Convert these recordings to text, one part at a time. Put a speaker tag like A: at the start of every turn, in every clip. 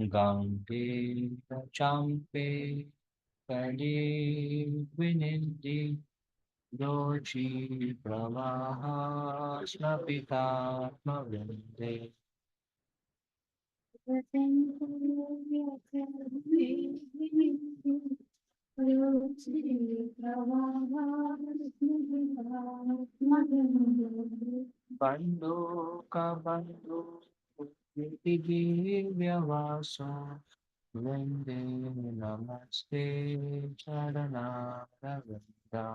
A: Gante champe kali vinindi dochi pravaha snapita mavinde. Bando ka bando nitigi vyavaso vinde namaste charana ravinda.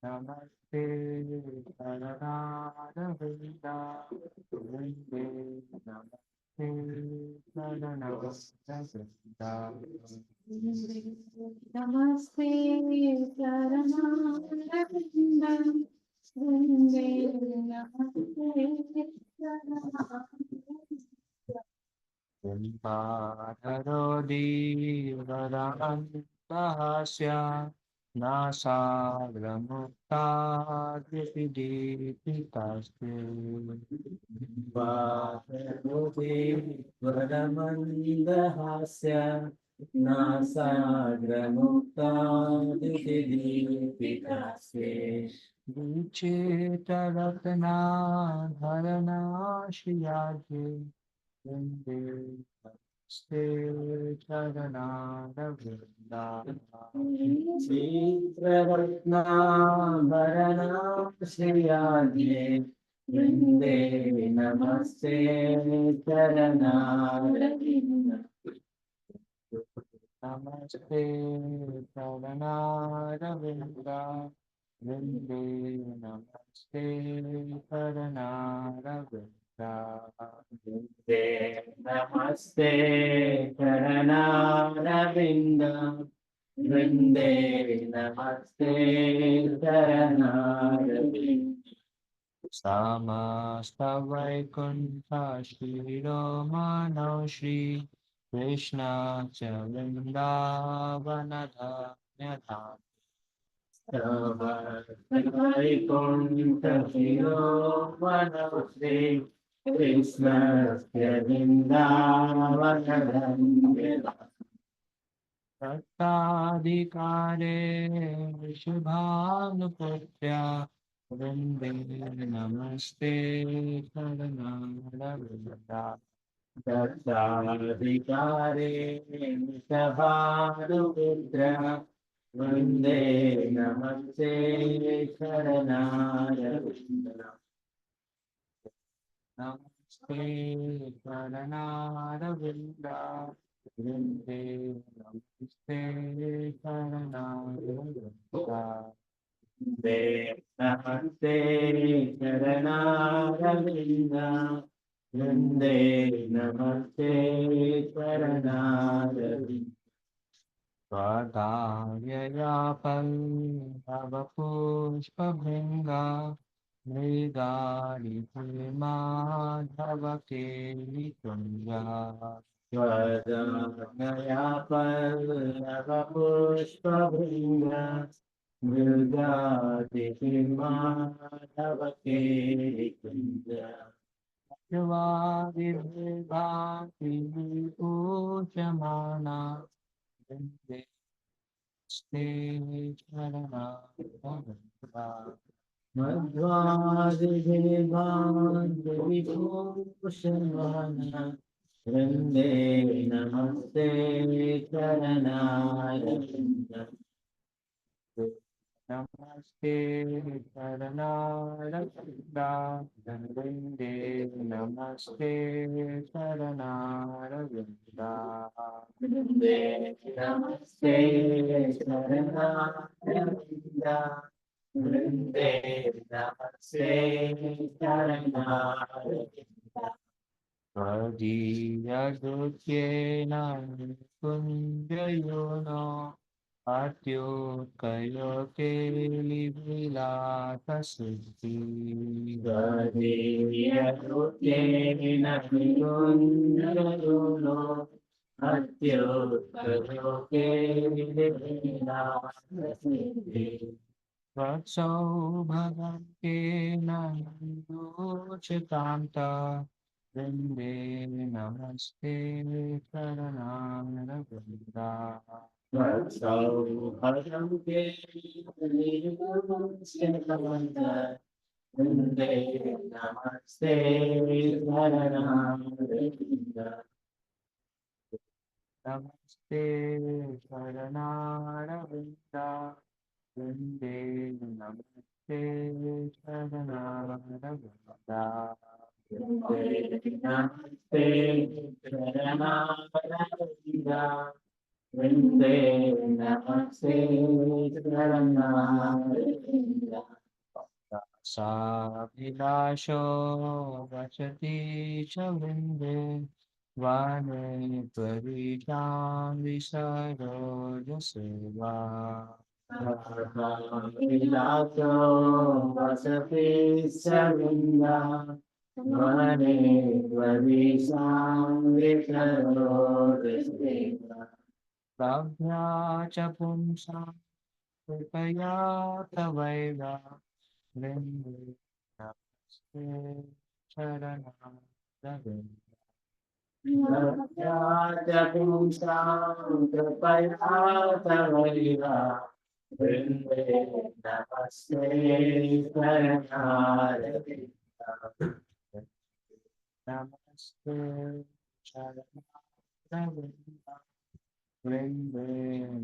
A: Namaste charana ravinda. Vinde namaste charana ravinda.
B: Namaste, Charanarvindam, Vinde, Namaste, Charanarvindam.
A: Parodi Varantahasya Nasaramukta Dipidipitaste.
C: Parodi Varamandahasya Nasagramukta Didipikase
A: Vichetaratna Dharana Shriyaje Vinde Namaste Charana Ravinda.
C: Chitraratna Bharana Shriyadye Vinde Namaste Charanaravinda.
A: Namaste Charanaravinda. Vinde Namaste Charanaravinda.
C: Vinde Namaste Charanaravinda. Vinde Namaste Charanaravinda.
A: Samasta Vaikuntha Shri Ramano Shri Krishna Chavindavanadhanyatha.
C: Vaikuntha-Hiro Manostri Krishna-Sya Vrindavanadhanya
A: Sattadhikare Vishubhanuputya Vinde Namaste Charanaravinda.
C: Dattadhikare Nishabharupitra Vande Namaste Charanaravinda.
A: Namaste Charanaravinda. Vinde Namaste Charanaravinda.
C: Vande Namaste Charanaravinda. Vande Namaste Charanaravinda.
A: Svadhyayapalavapushpabhringa Mridali Madhavakelitunja.
C: Svadhyayapallavapushpabhringa Mridadihimadhavakelikunja.
A: Shivadibhati Uchamana Vinde Ste Charana Bhavata.
C: Madhvadivibhandivibhushavana Vande Namaste Charanaravinda.
A: Namaste Charanaravinda. Vinde Namaste Charanaravinda.
C: Vande Namaste Charanaravinda. Vande Namaste Charanaravinda.
A: Adiyadutena kunjayono atyutkayokeli suddhi.
C: Vadiviyadutena Nikunjayono अत्युत्तरोके लीलासिद्धि
A: वत्सौ भगवतेन नन्दोचितान्ता वृन्दे नमस्ते चरणारविन्दा
C: वत्सौ भगवते लीलासिद्धि वन्दे नमस्ते शरणागतिं
A: नमस्ते चरणारविन्दा वृन्दे नमस्ते चरणारविन्दा
C: नमस्ते शरणागतिं वन्दे नमस्ते शरणागतिं
A: साभिलाषो वसति च वृन्दे वाणे त्वरीतां विसरोजसेवा
C: विलासो वसति सविन्दा वने त्वदीशां विकरोदसेवा
A: लभ्या च पुंसां कृपया तवैवा वृन्दे नमस्ते चरणारविन्द
C: पुंसां कृपया तवैवा वृन्दे नमस्ते शरणारविन्द
A: नमस्ते चरणारविन्द वृन्दे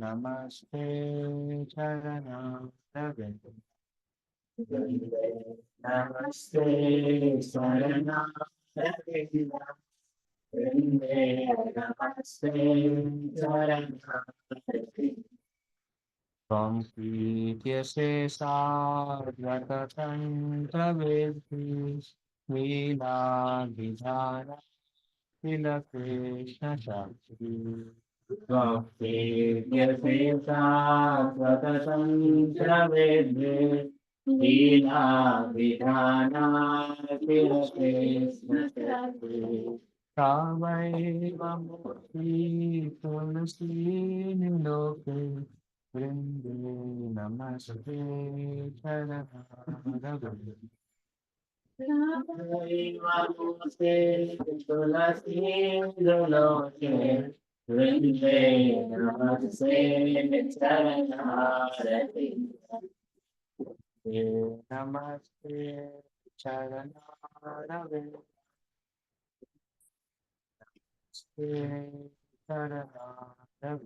A: नमस्ते चरणारविन्द
C: वन्दे नमस्ते शरणागतिं वन्दे नमस्ते शरणागतिं
A: त्वं प्रीत्यशेषाद्वततन्त्रवेद्मि लीलाभिधान किल कृष्णशास्त्री
C: त्वप्येत्यशेषा स्वततं प्रवेद्ये लीला विधानाखिलशेषशक्ति
A: तावैव मुक्ति तुलसीनिलोके वृन्दे नमस्ते चरणारविन्द
C: दैवमूर्ते तुलसीन्दुलोके वृन्दे नमस्ते चरणारविन्द
A: नमस्ते चरणारविन्द चरणारविन्द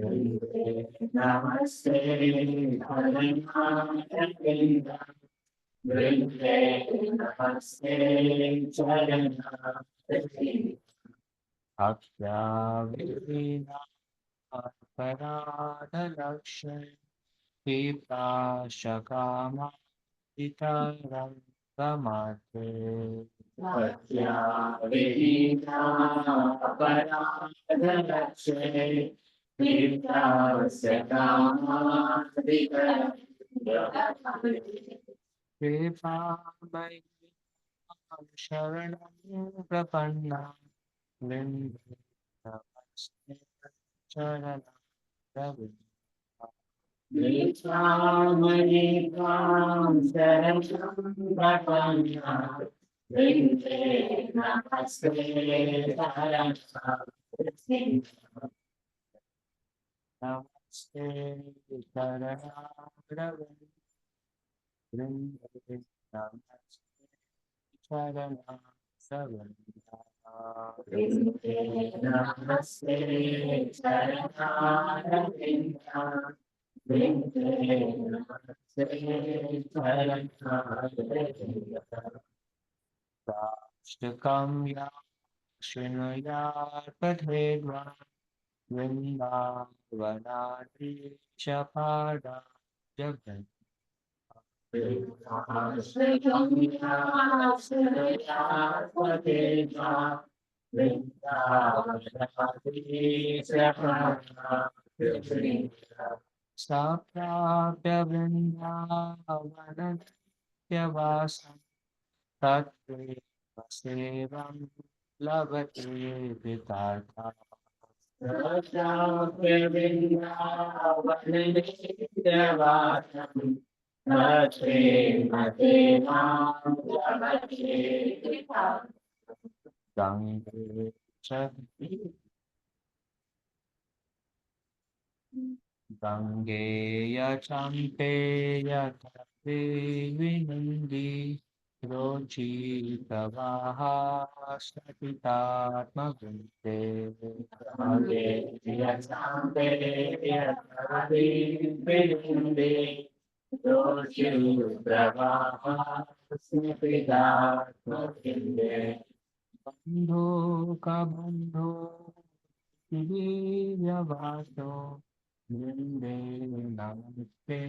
C: वन्दे नमस्ते शरणागतिं वृन्दे नमस्ते चरणागतिं
A: अक्षाविहीना अपराधलक्ष्य पिपाशकामादितरङ्गमात्रे
C: भक्त्या विहीना अपराधलक्ष्ये विद्यास्य कामादिकरणे
A: कृपामयि शरणं प्रपन्ना वृन्दे नमस्ते चरणारविन्द
C: विश्वामणि त्वां शरणं प्रपन्ना वृन्दे नमस्ते शरणागतिं
A: नमस्ते चरणारविन्द वृन्दे नमस्ते चरणारविन्द
C: वृन्दे नमस्ते शरणागतिं वृन्दे नमस्ते शरणागतिं
A: साष्टकं या शृणुयात् पठेद्वा वृन्दावनाधीशपादा जगन् सा प्राप्य वृन्दावनत्यवासं तत्रेव सेवं लभते पितार्था गंगे च गंगेय चम्पेय तटे विनन्दी रोचितवाः सतितात्मवृन्ते बन्धो कबन्धो वीर्यवासो वृन्दे नमस्ते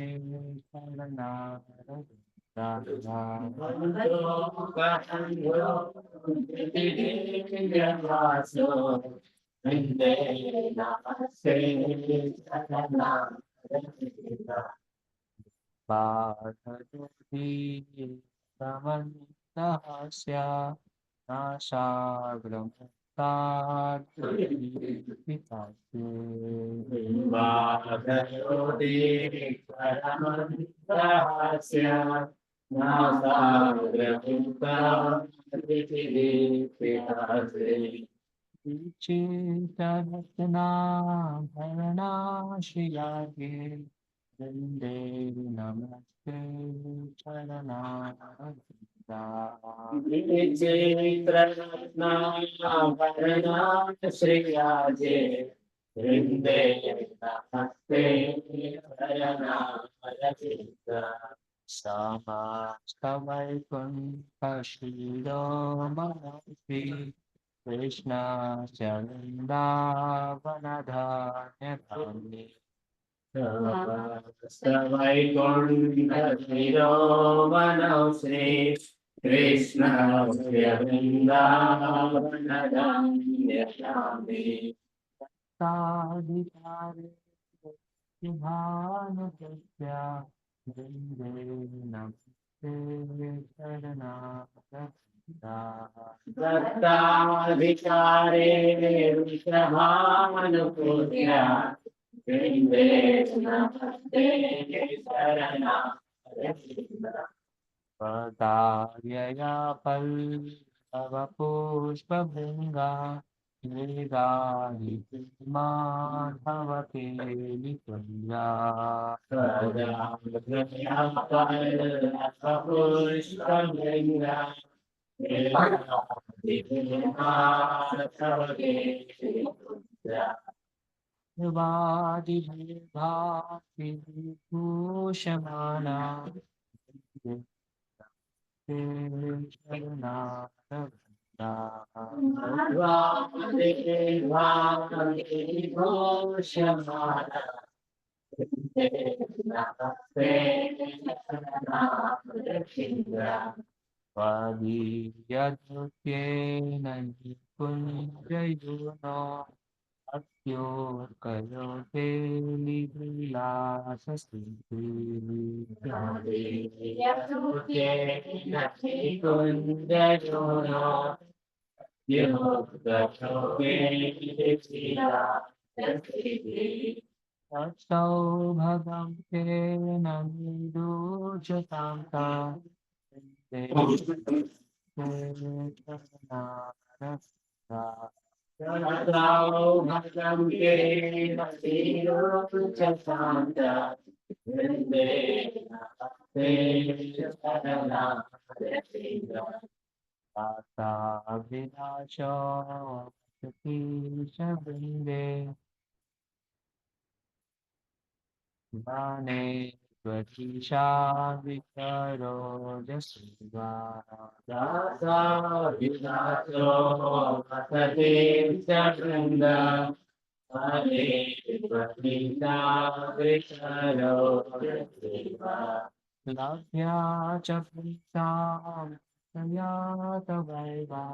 A: पार्थोऽपि समन्तहस्य नाशाग्रमुक्ताद्भितास्ये चेतरत्नाभरणाशिलागे वन्दे नमस्ते चरणारविन्दा समस्तवैकुण्ठशिरोमणि कृष्णस्य वृन्दावनधान्यधाम्नि
C: वैकुण्ठशिरोमणौ श्री कृष्ण वृन्दावनधाम्यशामि
A: साधिकारे भानुकृत्या वृन्दे नमस्ते शरणागता
C: दत्ताधिकारे विश्रमानुपूज्य वृन्दे नमस्ते शरणागता
A: पदार्यया पल्लवपुष्पभृङ्गा माधवकेलिपुञ्जा
C: पुष्पभृङ्गा
A: वादिभूषमाणा त्वदीयदृत्येन निकुञ्जयुनो अत्योर्कयोते तत्सौभगं तेन निरूचतां ता विनाशो सतीशवृन्दे माने त्वतीशा विकरोजस्वा लभ्या च पुंसां तया तवैवा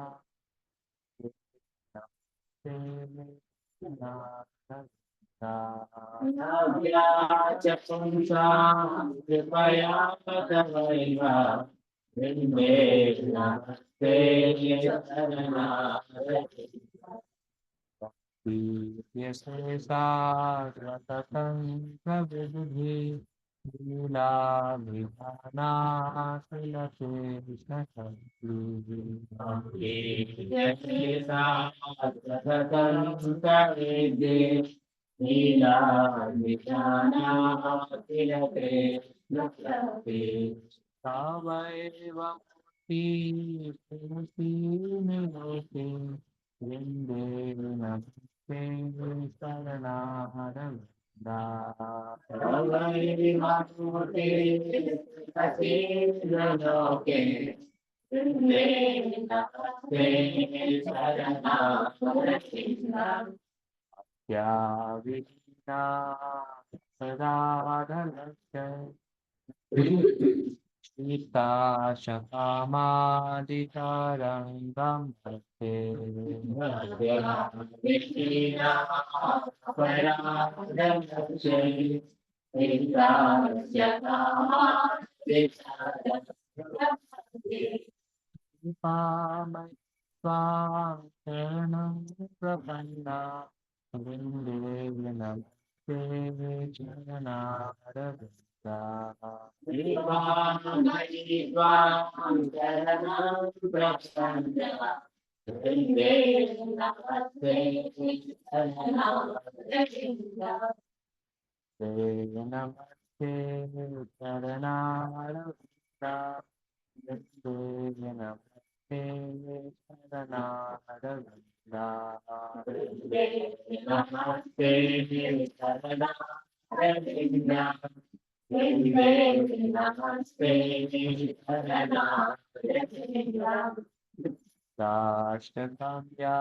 C: कृपया तवैव Vinde Namaste Saranagati.
A: यसे सात्वतन्त्रविदुधि
C: Yase Nila Vijana Tilate Nakrati.
A: सावैवमूर्ति पुरुषी निलोके वृन्दे नमस्ते शरणारविन्दा
C: Savai Manuti Loke Vinde Namaste Sarana Pratina.
A: या विना सदारलक्ष्य सीताशकामादितरङ्गं भक्ते
C: Vishina Paradamse Indrasya Kama Vichara.
A: कृपामय Swan शरणं प्रपन्ना वृन्दे नमस्ते चरणारविन्दा ते नमस्ते चरणारविन्दा वृन्दे नमस्ते चरणारविन्दा राष्ट्रकाव्या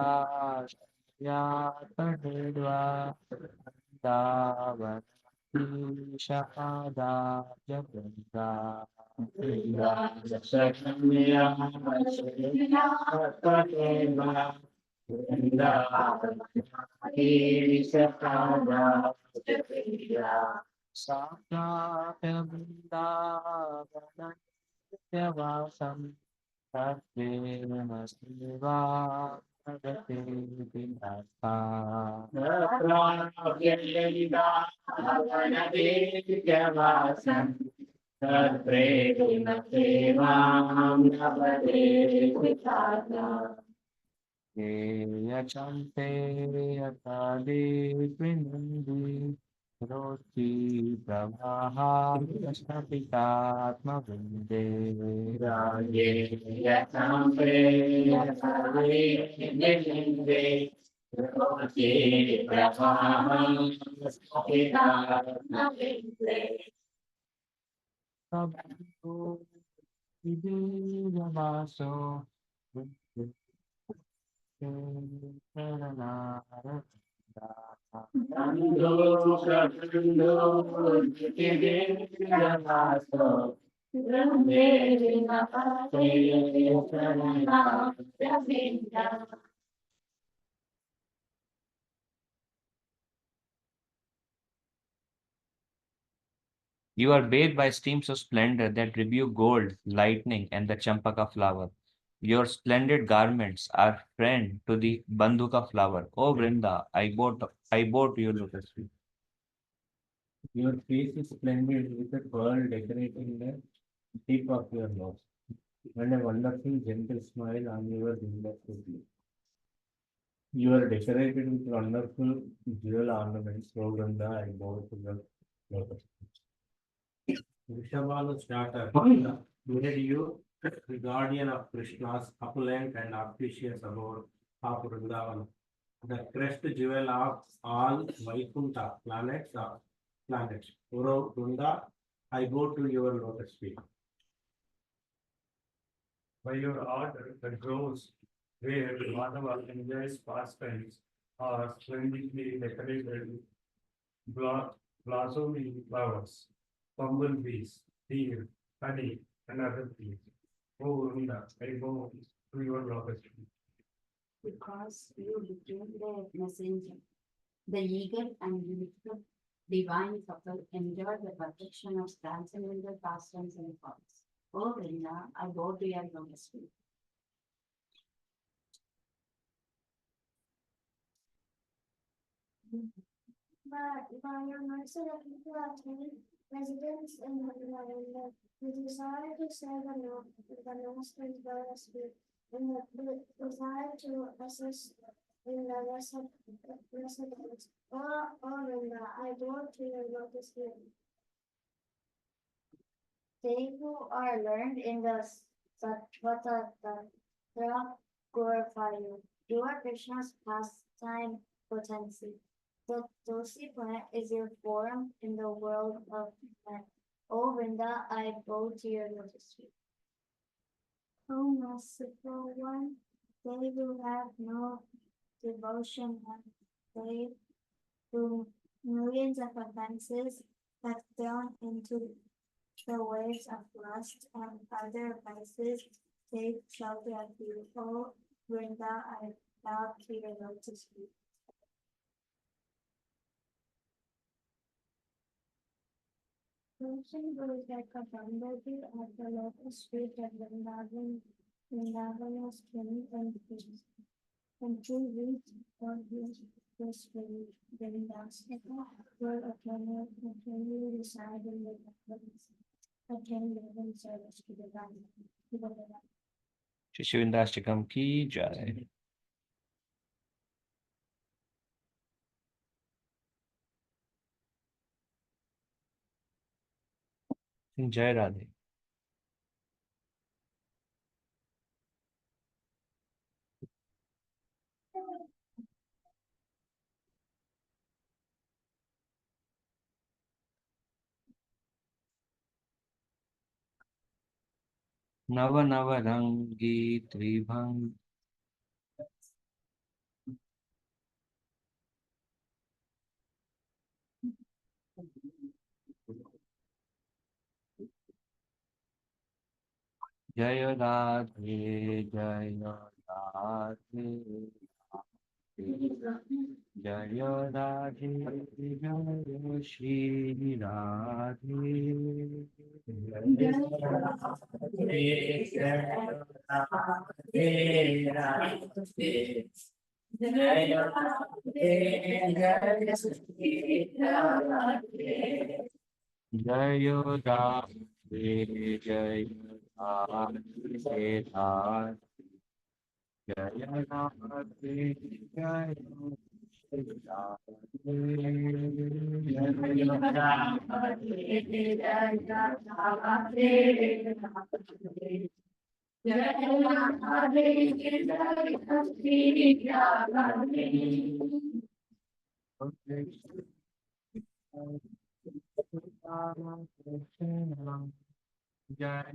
A: दावतीशपादाब्जवृन्दा साक्षात् तत्त्वेन सेवा भगते विधाता ये यचन्ते यकादेष्विनन्दी रोचि प्रवाहा स्फटिकात्मवृन्दे सब्बो विदुरवासो You are bathed by streams of splendor that rebuke gold, lightning, and the champaka flower. Your splendid garments are friend to the bandhuka flower. O Vrinda, I bow to your lotus feet. Your face is splendid with a pearl decorating the tip of your nose, and a wonderful gentle smile on your wonderful lips. You are decorated with wonderful jewel ornaments. O Vrinda, I bow to your lotus feet. Vrishabhanu's daughter, made you the guardian of Krishna's opulent and auspicious abode of Vrindavan, the crest jewel of all Vaikunta planets. Uro Vrunda, I go to your lotus feet. By your order, the groves where Madhava enjoys pastimes are splendidly decorated with blossoming flowers, bumblebees, deer, honey, and other things. Oh, Runda, I go to your lotus feet.
B: Because you became the messenger, the eager and beautiful divine couple enjoyed the protection of transcendental pastimes and forms. Oh, Vrinda, I go to your lotus feet.
C: By your mercy, the people are turning residents in the desire to serve the master is by the spirit, and the desire to assist in the residents. Oh, Linda, I go to your lotus feet.
B: They who are learned in the Sattva glorify you. You are Krishna's pastime potency. The Tulsi plant is your form in the world of men. O Vrinda, I bow to your lotus feet.
C: O merciful one, they who have no devotion and they who millions of offenses have thrown into the waves of lust and other vices take shelter of you. O Vrinda, I bow to your lotus feet. Person goes like a bumblebee at the lotus feet of Vrindavan's king and peace. And two weeks for his Vrindastika were eternally residing with the heavens, attend living service to the divine.
A: शिशुविंदाष्टकम की जय। जय राधे। नव नव रंगी त्रिभंग जय राधे जय राधे जय राधे जय श्री राधे जय राधे जय राधे जय राधे जय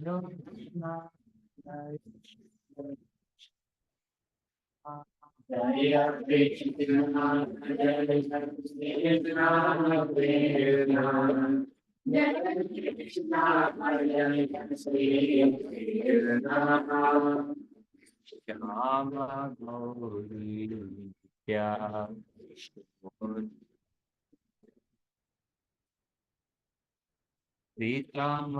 A: श्यामा गौरी क्या श्रीराम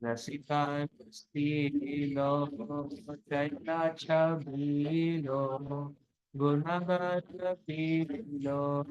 A: रसिका लो चैता छबीलो गुणगत पीलो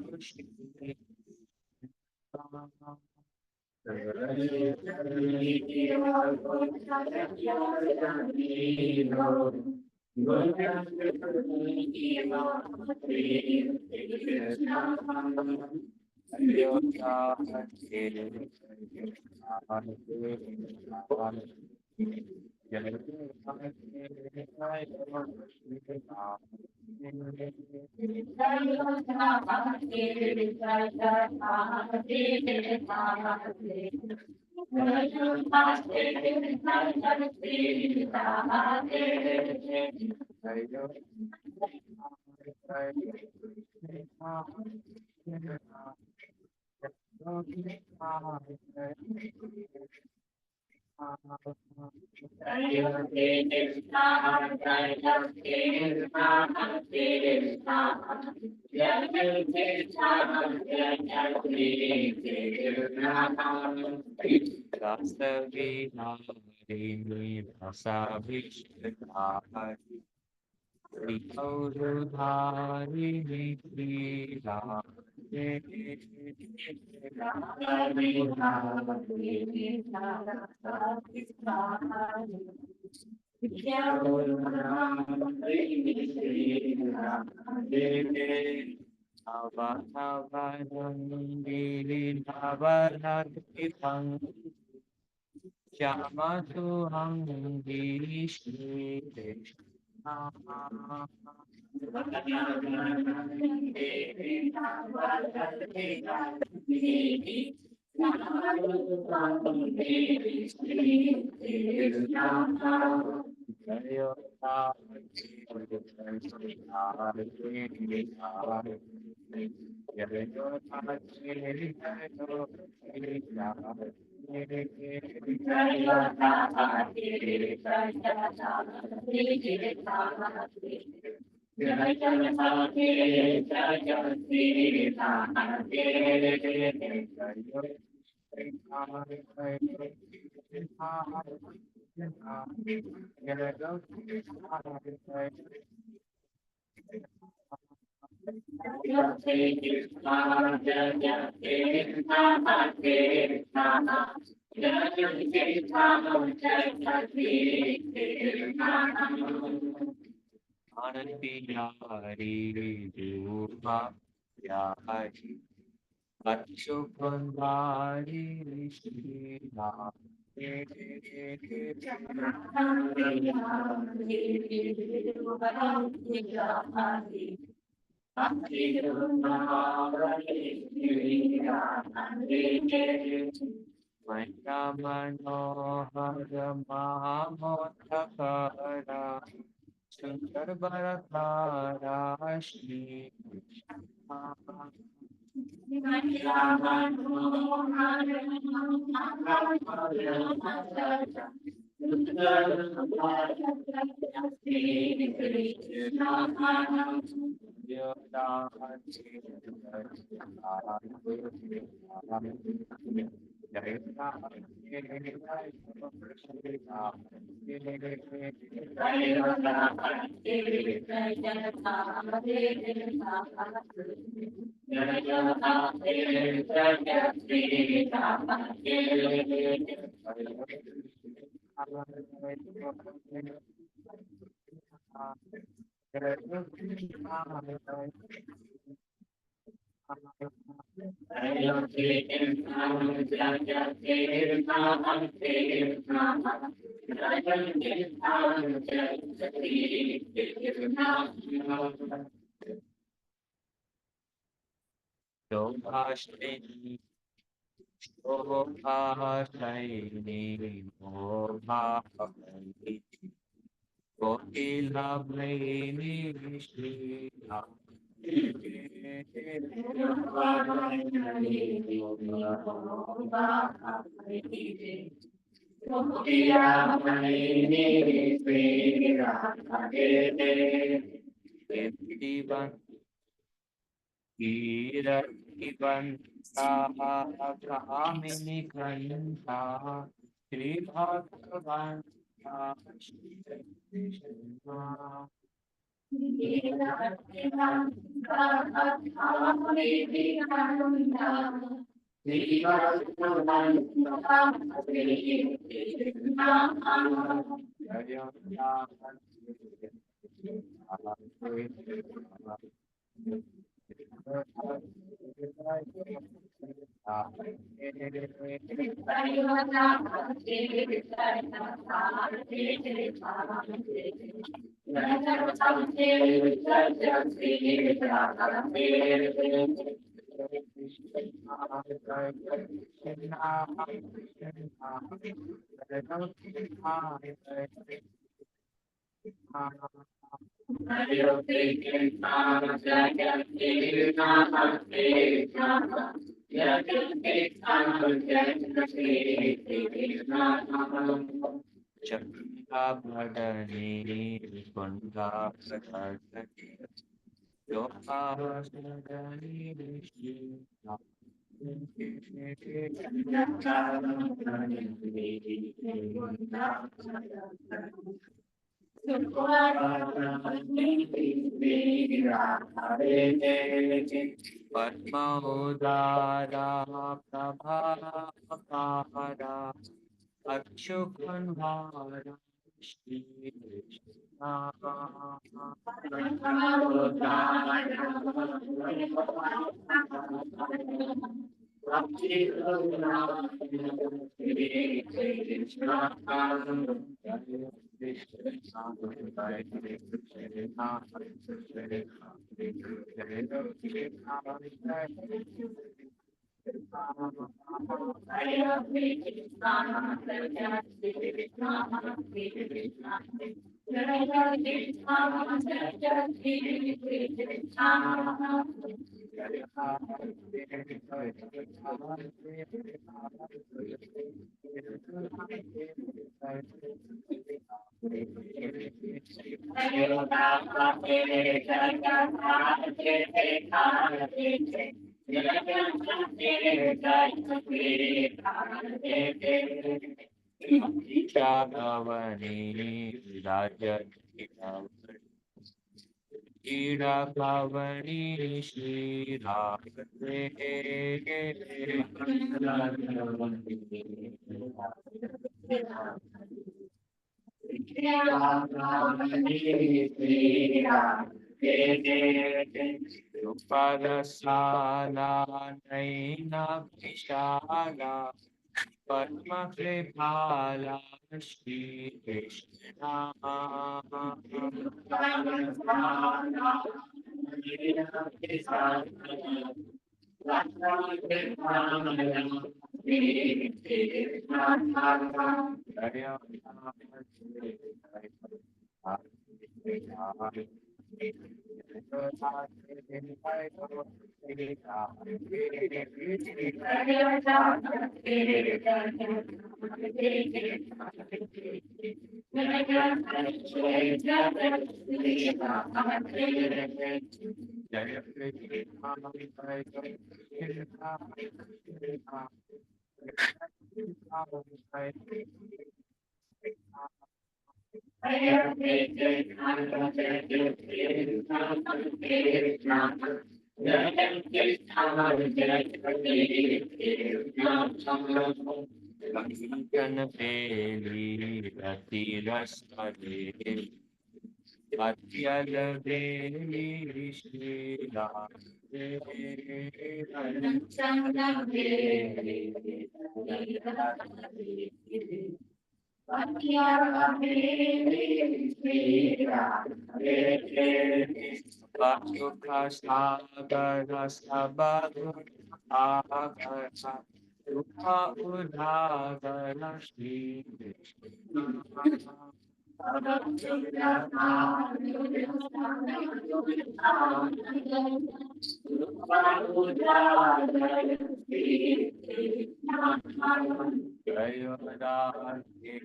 A: Chakra Bhadani Kunda Bhadani Yoga Sadani Padmaudara Prabhakara Akshukanvara Shri Krishna Chavani Raja Ira Kavani Shri Upadasana Naina Vishala Padma Kripala Shri Krishna Kanapeli Ratirasade Atyalabeli Shila Vakyuka Sagara Sabadu Agara Rupa Udagara Shri Krishna Jaya Radhe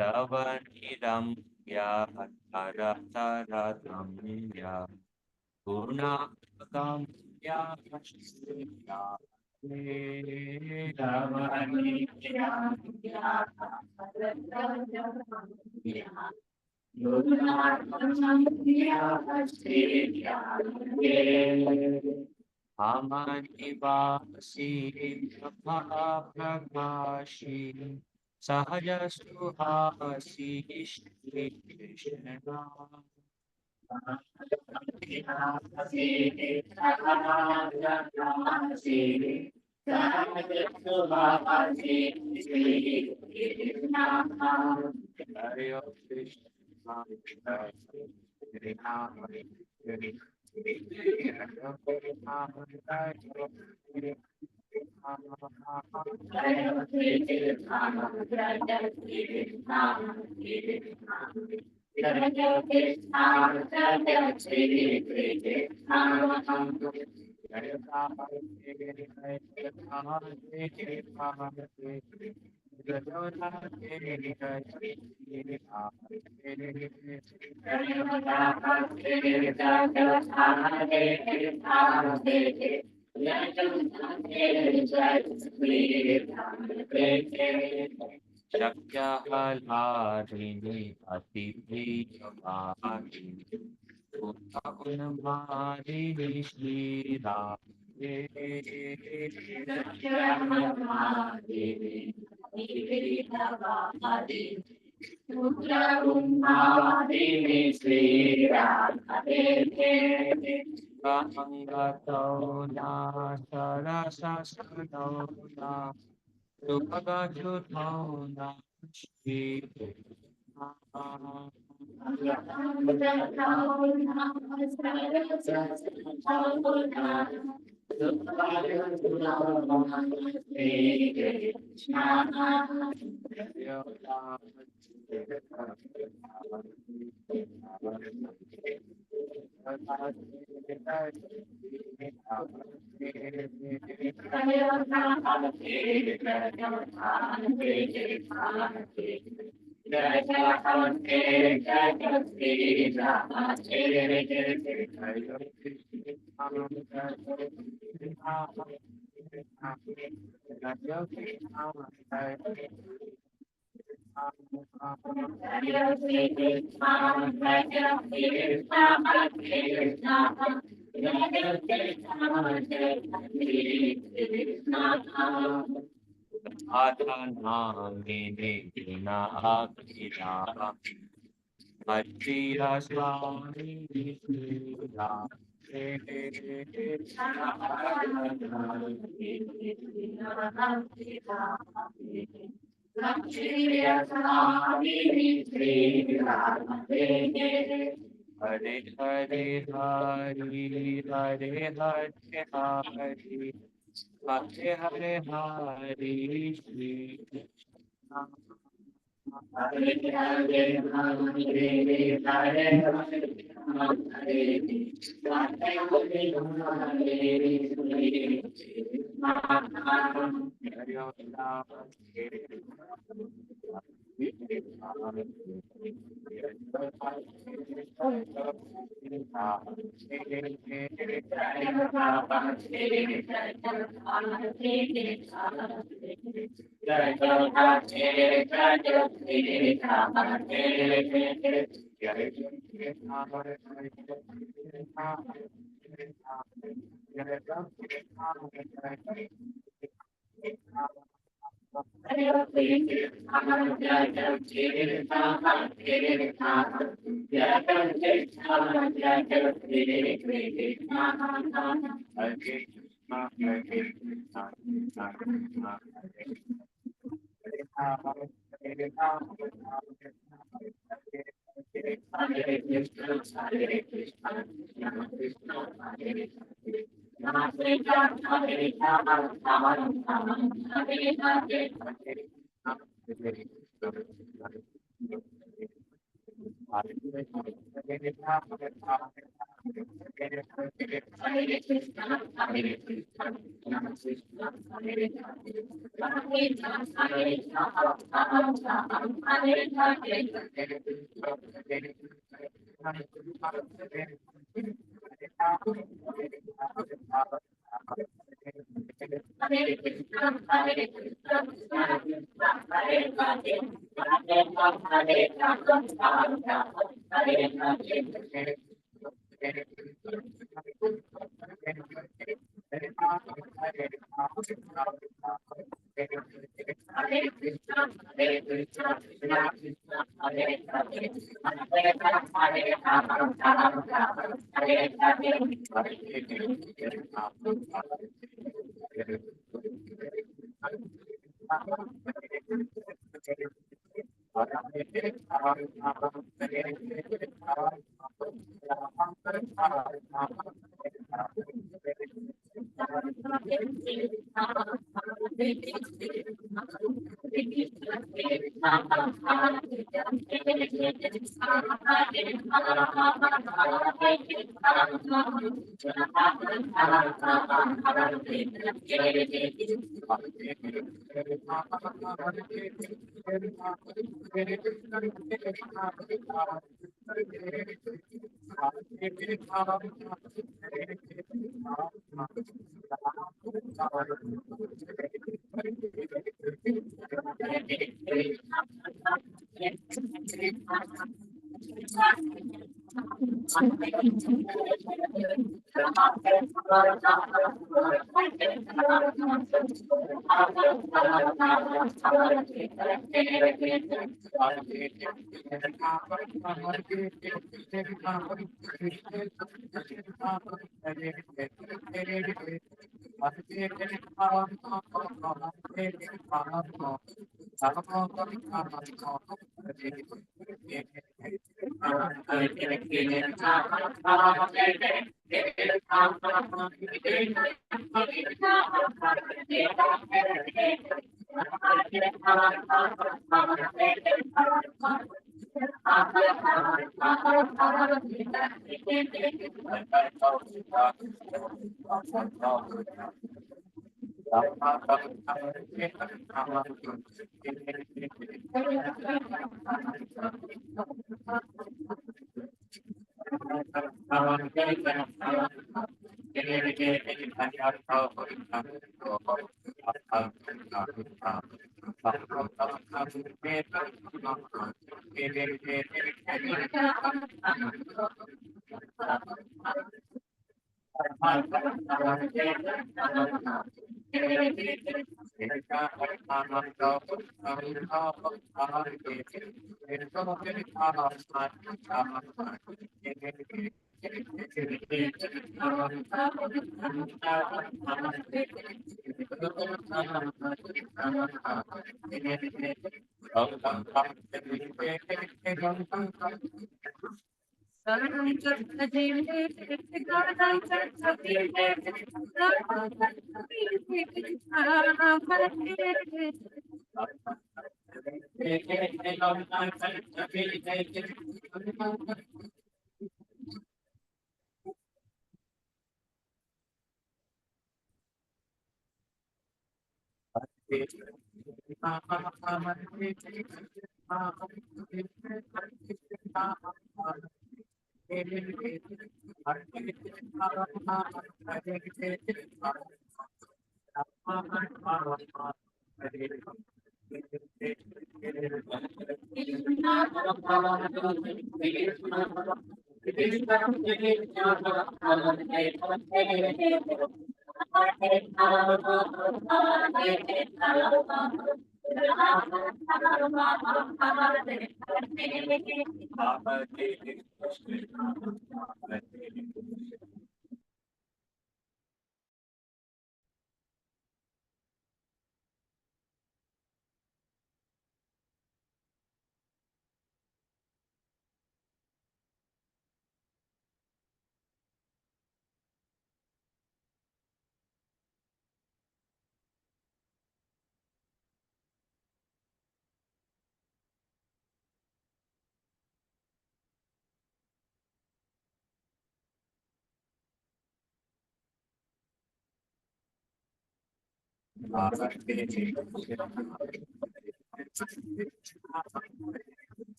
A: Ravaniram Ya Harataratam Ya Purnakam Ya Hashya Amanivashi Mahaprakashi Sahaja Suhasi Shri Krishna Hare Krishna Hare Krishna Hare Shakyahalariני Atipriyamani Unmarini Shri Rangatau na sarasasatau na Supagachutau na Shri Adhanamene Guna Akira Achira Swami Srira Hare Hare Hari Hare Hare Hari Hare Hare Hari Shri Krishna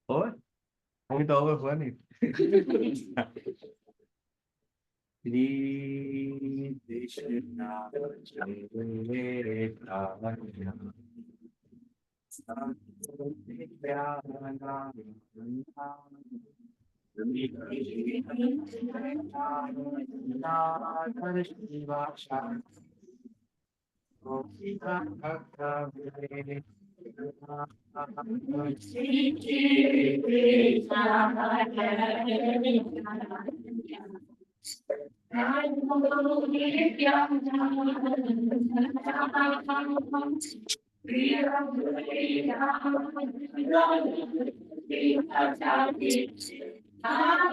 A: और अभी तो over हुआ नहीं। श्री कृष्ण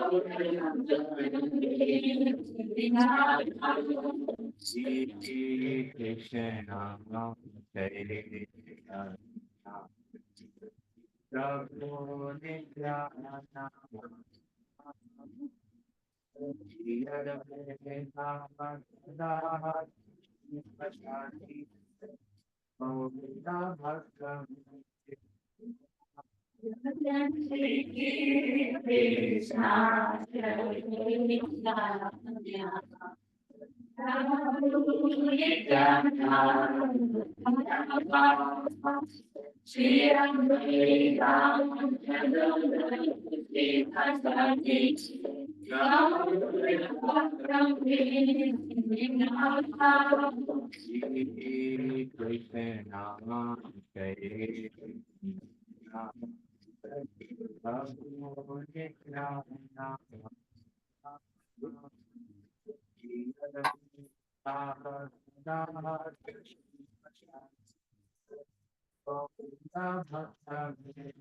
A: जय Ram. Shri Krishna, Jai Prabhu Nityananda, Shri Radha Radha Shri Govinda Bhakta Shri Krishna, Jai Prabhu Nityananda, Shri Radha Radha Govinda Bhakta Shri Radha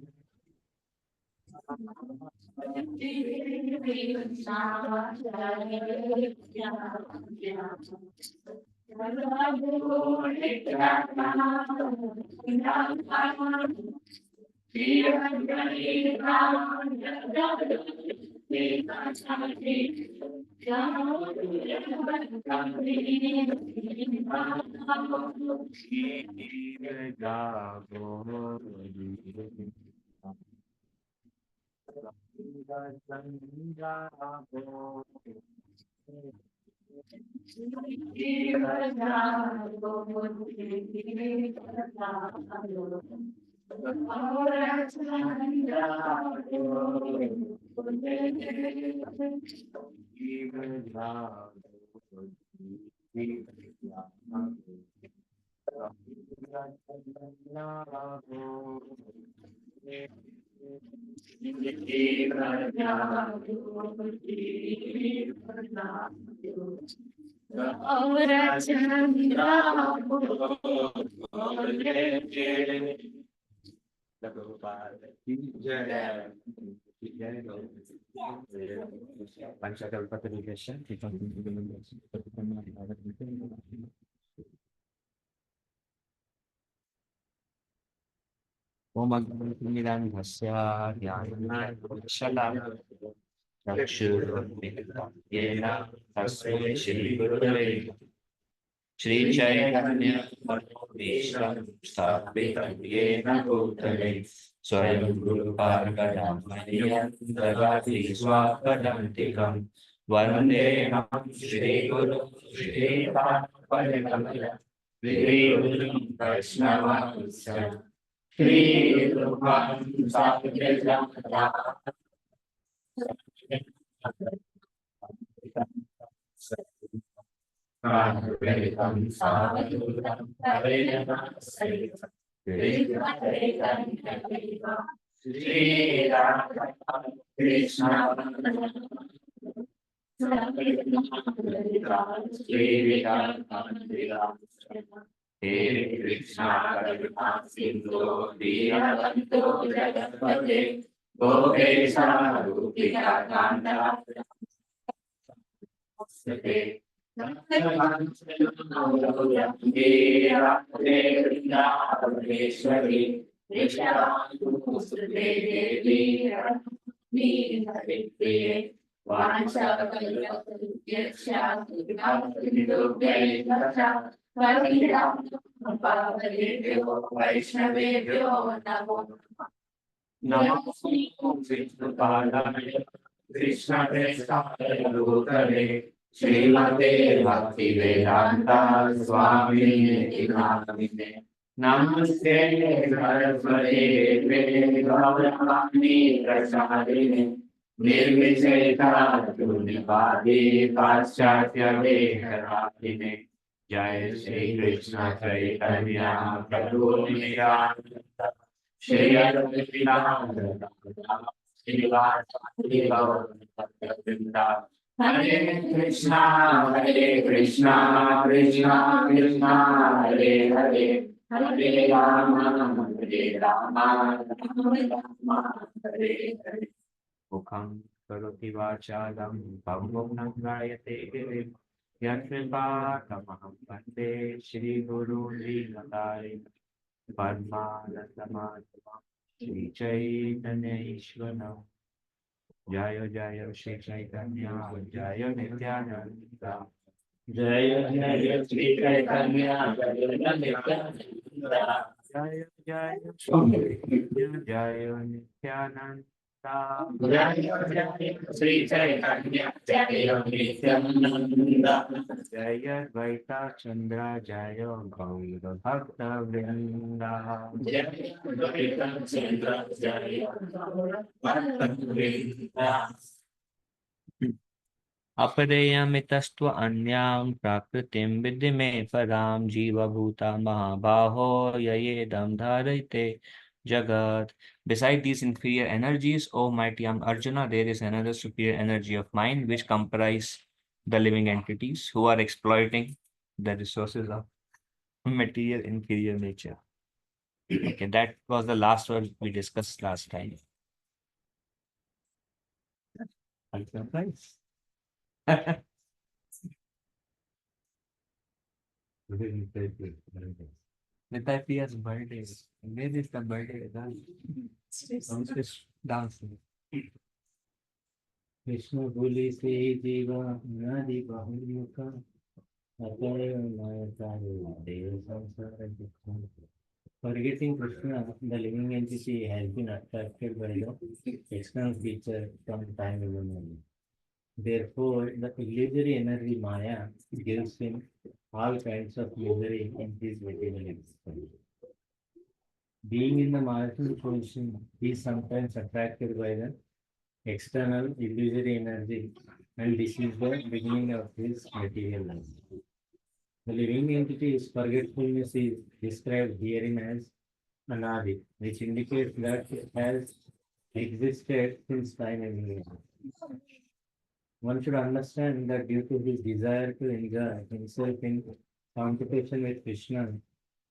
A: Om Agnidan Hasya Jnana Shalam Chakshurmilitam Yena Tasmai Shri Gurave Shri Chaitanya Manobishram Sthapitam Yena Bhutale Swayam Guru Pargadam Maniyam Dagati Swapadantikam Vandeham Shri Guru Shri Paramaya Shri Guru Vaishnava Shri Rupam Satyajam Vedam Savadutam Parinam Saritam Shri Radha Krishna Shri Radha He Krishna Karuna Sindhu Dinavantu Jagapate Gopesha Gopika Kanta Sate Vrindavaneshwari Krishna Sute Devi Radhini Vansha Yaksha Vindubhaya Varinam Pavanebhyo Vaishnavebhyo Namo Namo Vishnupadaya Krishna Prestaya Bhutale Srimate Bhakti Vedanta Swami Namine Namaste Saraswati Deve Gauravani Prasadine Nirvisheta Tunipadi Paschatya Veharatine Jai Shri Krishna Chaitanya Prabhu Nityananda Shri Advaita Shri Vasari Gauranga Hare Krishna, Krishna Krishna, Hare Hare, Hare Rama, Rama, Hare Hare. Mukham karoti vachalam, pavam nangayate, यत्कृपातमहं वन्दे श्रीगुरुलीनताय परमानन्दमाधवं श्रीचैतन्यईश्वरम् जय जय श्री चैतन्य जय नित्यानंद जय जय श्री चैतन्य जय नित्यानंद जय जय जय नित्यानंद जय जय श्री चैतन्य जय नित्यानंद जय द्वैता चंद्र जय गौर भक्त वृंदा जय द्वैता चंद्र जय गौर भक्त वृंदा अपरेयमितस्त्व अन्यां प्राकृतिं विद्धि मे परां जीवभूता महाबाहो ययेदं धारयते jagat. Beside these inferior energies, O mighty Arjuna, there is another superior energy of mind which comprise the living entities who are exploiting the resources of material inferior nature. Okay, that was the last word we discussed last time. I'm surprised. Nita Priya's birthday. Where is the birthday dance? Just dancing. Krishna Bhuli Se Jiva Nadi Bahumuka Ataya Mayataya Deva Samsara Dukha. Forgetting Krishna, the living entity has been attracted by the external feature from time immemorial. Therefore, the illusory energy Maya gives him all kinds of misery in his material existence. Being in the marginal position, he is sometimes attracted by the external illusory energy, and this is the beginning of his material life. The living entity's forgetfulness is described herein as anadi, which indicates that it has existed since time immemorial. One should understand that due to his desire to enjoy himself in competition with Krishna,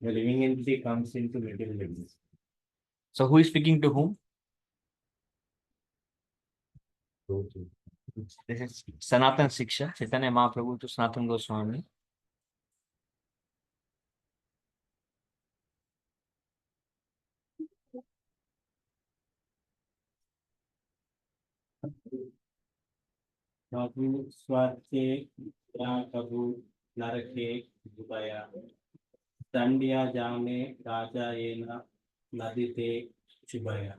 A: the living entity comes into material existence. So, who is speaking to whom? This is Sanatan Shiksha, Chaitanya Mahaprabhu to Sanatan Goswami. Prabhu Swarte Prabhu Narake Jubaya Dandiya Jame Raja Yena Nadite Chubaya.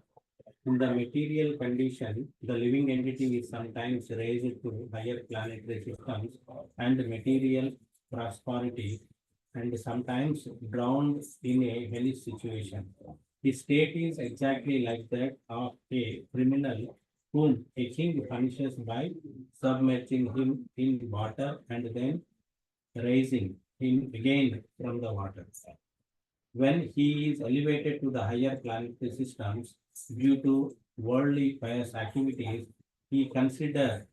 A: In the material condition, the living entity is sometimes raised to higher planetary systems and material prosperity, and sometimes drowned in a hellish situation. His state is exactly like that of a criminal whom a king punishes by submerging him in water and then raising him again from the water. When he is elevated to the higher planetary systems due to worldly pious activities, he considers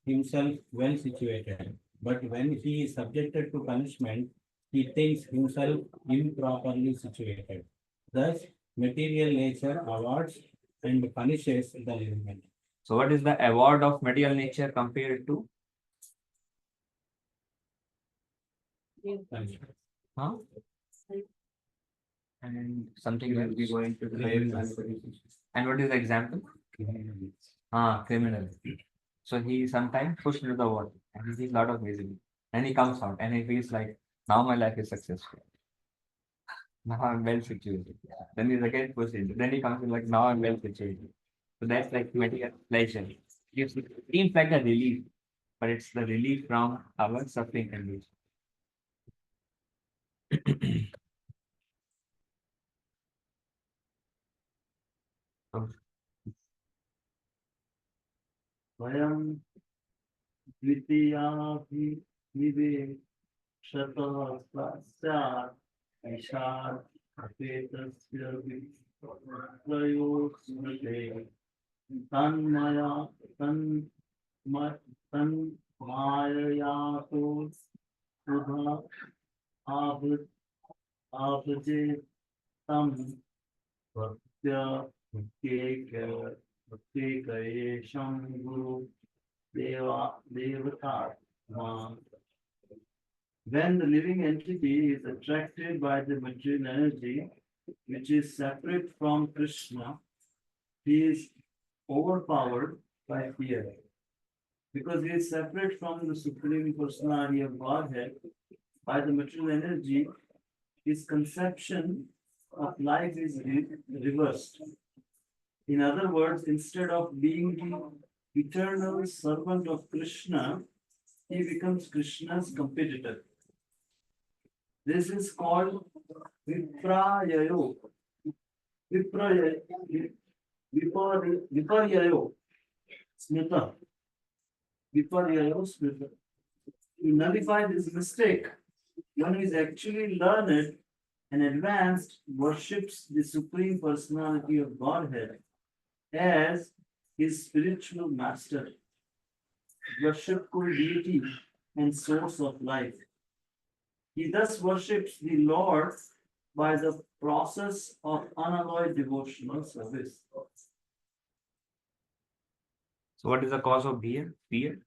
A: himself well situated. But when he is subjected to punishment, he thinks himself improperly situated. Thus, material nature awards and punishes the living. So, what is the award of material nature compared to punishment? Huh? And something will be going to the higher planetary. And what is the example? Criminal. So he sometimes pushed into the water and he sees a lot of misery. And he comes out and he feels like, now my life is successful. Now I'm well situated. Then he's again pushed into. Then he comes in like, now I'm well situated. So that's like material pleasure. It seems like a relief, but it's the relief from our suffering condition. So, स्वयं द्वितीयाभिनिवेशतः स्यात् ऐषात् अपेतस्य विप्रयो स्मृते तन्मया तन्माययातो सुधा आभजे तं भक्त्या प्रत्येकैषं गुरु देवता
D: When the living entity is attracted by the material energy, which is separate from Krishna, he is overpowered by fear. Because he is separate from the Supreme Personality of Godhead, by the material energy, his conception of life is reversed. In other words, instead of being the eternal servant of Krishna, he becomes Krishna's competitor. This is called Viprayayo. Viprayayo. Viparyayo. Smita. Viparyayo Smita. To nullify this mistake, one who is actually learned and advanced worships the Supreme Personality of Godhead as his spiritual master, worshipful deity, and source of life. He thus worships the Lord by the process of unalloyed devotional service.
A: So what is the cause of fear? Fear?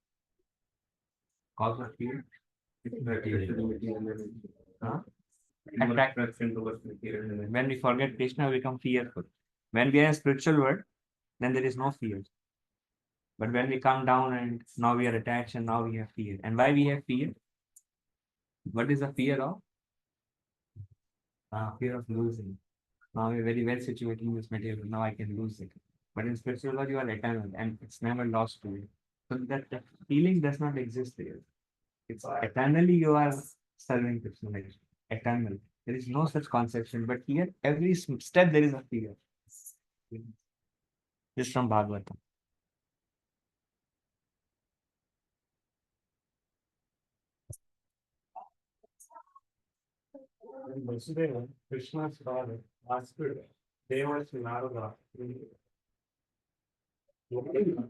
A: Cause of fear? Huh? Attraction towards material. When we forget Krishna, we become fearful. When we are in a spiritual world, then there is no fear. But when we come down and now we are attached and now we have fear. And why we have fear? What is the fear of? Fear of losing. Now we're very well situated in this material. Now I can lose it. But in spiritual world, you are eternal and it's never lost to you. So that feeling does not exist there. It's eternally you are serving Krishna, like eternal. There is no such conception. But here, every step there is a fear. This is from Bhagavatam.
E: When Vasudeva, Krishna's father, asked Devarshi Narada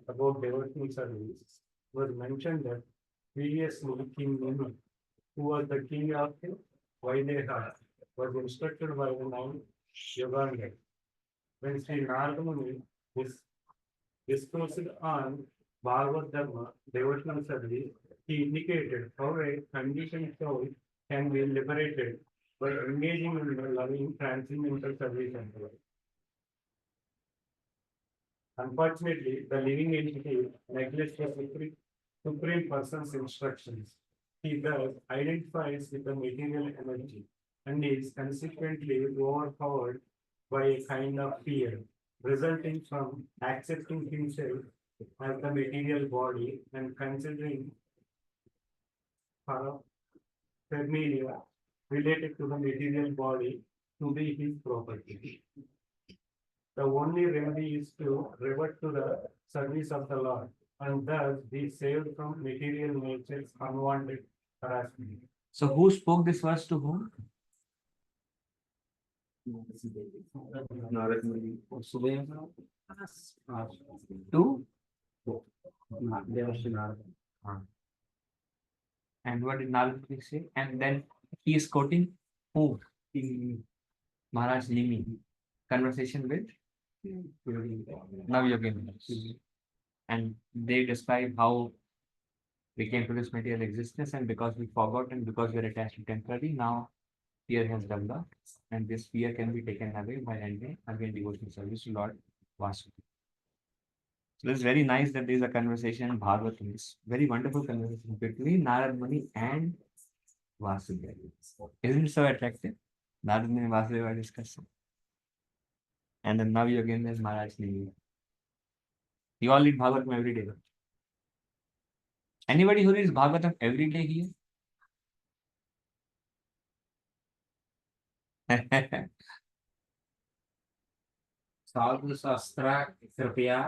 E: about devotional service, was mentioned that previously King Ninu, who was the king of Vaideha, was instructed by the nine Yoganga. When Sri Narada Muni discussed on Bhagavad Dharma, devotional service, he indicated how a conditioned soul can be liberated by engaging in the loving transcendental service and love. Unfortunately, the living entity neglects the supreme person's instructions. He thus identifies with the material energy and is consequently overpowered by a kind of fear, resulting from accepting himself as the material body and considering paraphernalia related to the material body to be his property. The only remedy is to revert to the service of the Lord and thus be saved from material nature's unwanted harassment.
A: So who spoke this verse to whom? To? Ah. And what did Narad say? And then he is quoting who? Maharaj Nimi. Conversation with Navyogin. And they describe how we came to this material existence, and because we forgot and because we are attached to temporary, now fear has developed, and this fear can be taken away by ending again devotional service to Lord Vasudeva. So it's very nice that there is a conversation in Bhagavatam. It's very wonderful conversation between Narad Muni and Vasudeva. Isn't it so attractive? Narad Muni and Vasudeva are discussing. And then now you're again as Maharaj Nimi. You all read Bhagavatam every day. Anybody who reads Bhagavatam every day here?
F: साधु शास्त्र कृपया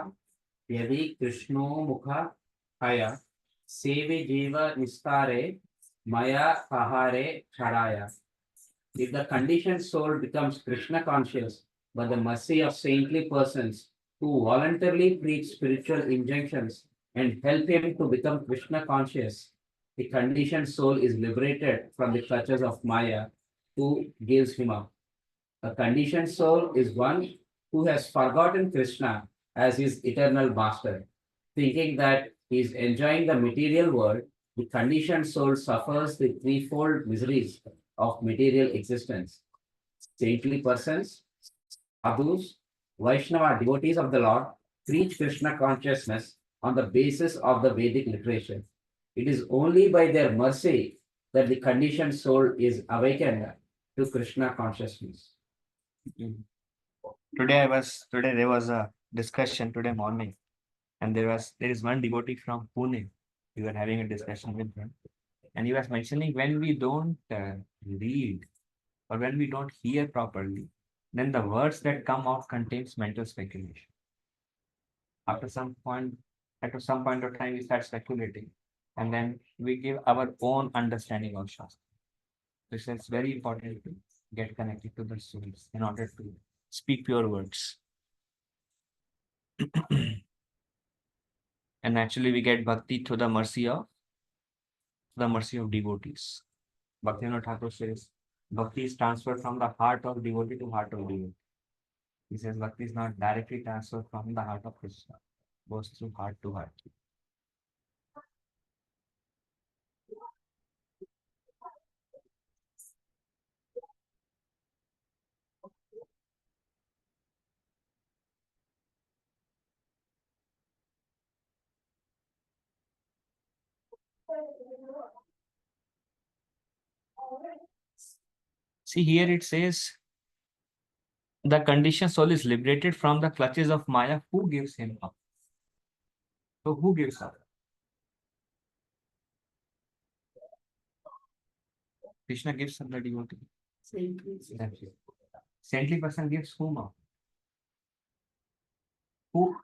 F: यदि कृष्णो मुख हया सेवे जीव निस्तारे maya ahare charaya. If the conditioned soul becomes Krishna conscious by the mercy of saintly persons who voluntarily preach spiritual injunctions and help him to become Krishna conscious, the conditioned soul is liberated from the clutches of Maya, who gives him up. A conditioned soul is one who has forgotten Krishna as his eternal master, thinking that he is enjoying the material world The conditioned soul suffers the threefold miseries of material existence. Saintly persons, sadhus, Vaishnava devotees of the Lord preach Krishna consciousness on the basis of the Vedic literature. It is only by their mercy that the conditioned soul is awakened to Krishna consciousness.
A: Today there was a discussion today morning, and there is one devotee from Pune. We were having a discussion with him, and he was mentioning when we don't read or when we don't hear properly, then the words that come out contains mental speculation. After some point, after some point of time, we start speculating, and then we give our own understanding of Shastra. So it's very important to get connected to the souls in order to speak pure words. And actually, we get bhakti through the mercy of devotees. Bhaktivinoda Thakur says, bhakti is transferred from the heart of devotee to heart of devotee. He says bhakti is not directly transferred from the heart of Krishna, goes through heart to heart. See here it says the conditioned soul is liberated from the clutches of Maya. Who gives him up? So who gives up? Krishna gives up the devotee. That's it. Saintly person gives whom up? Who?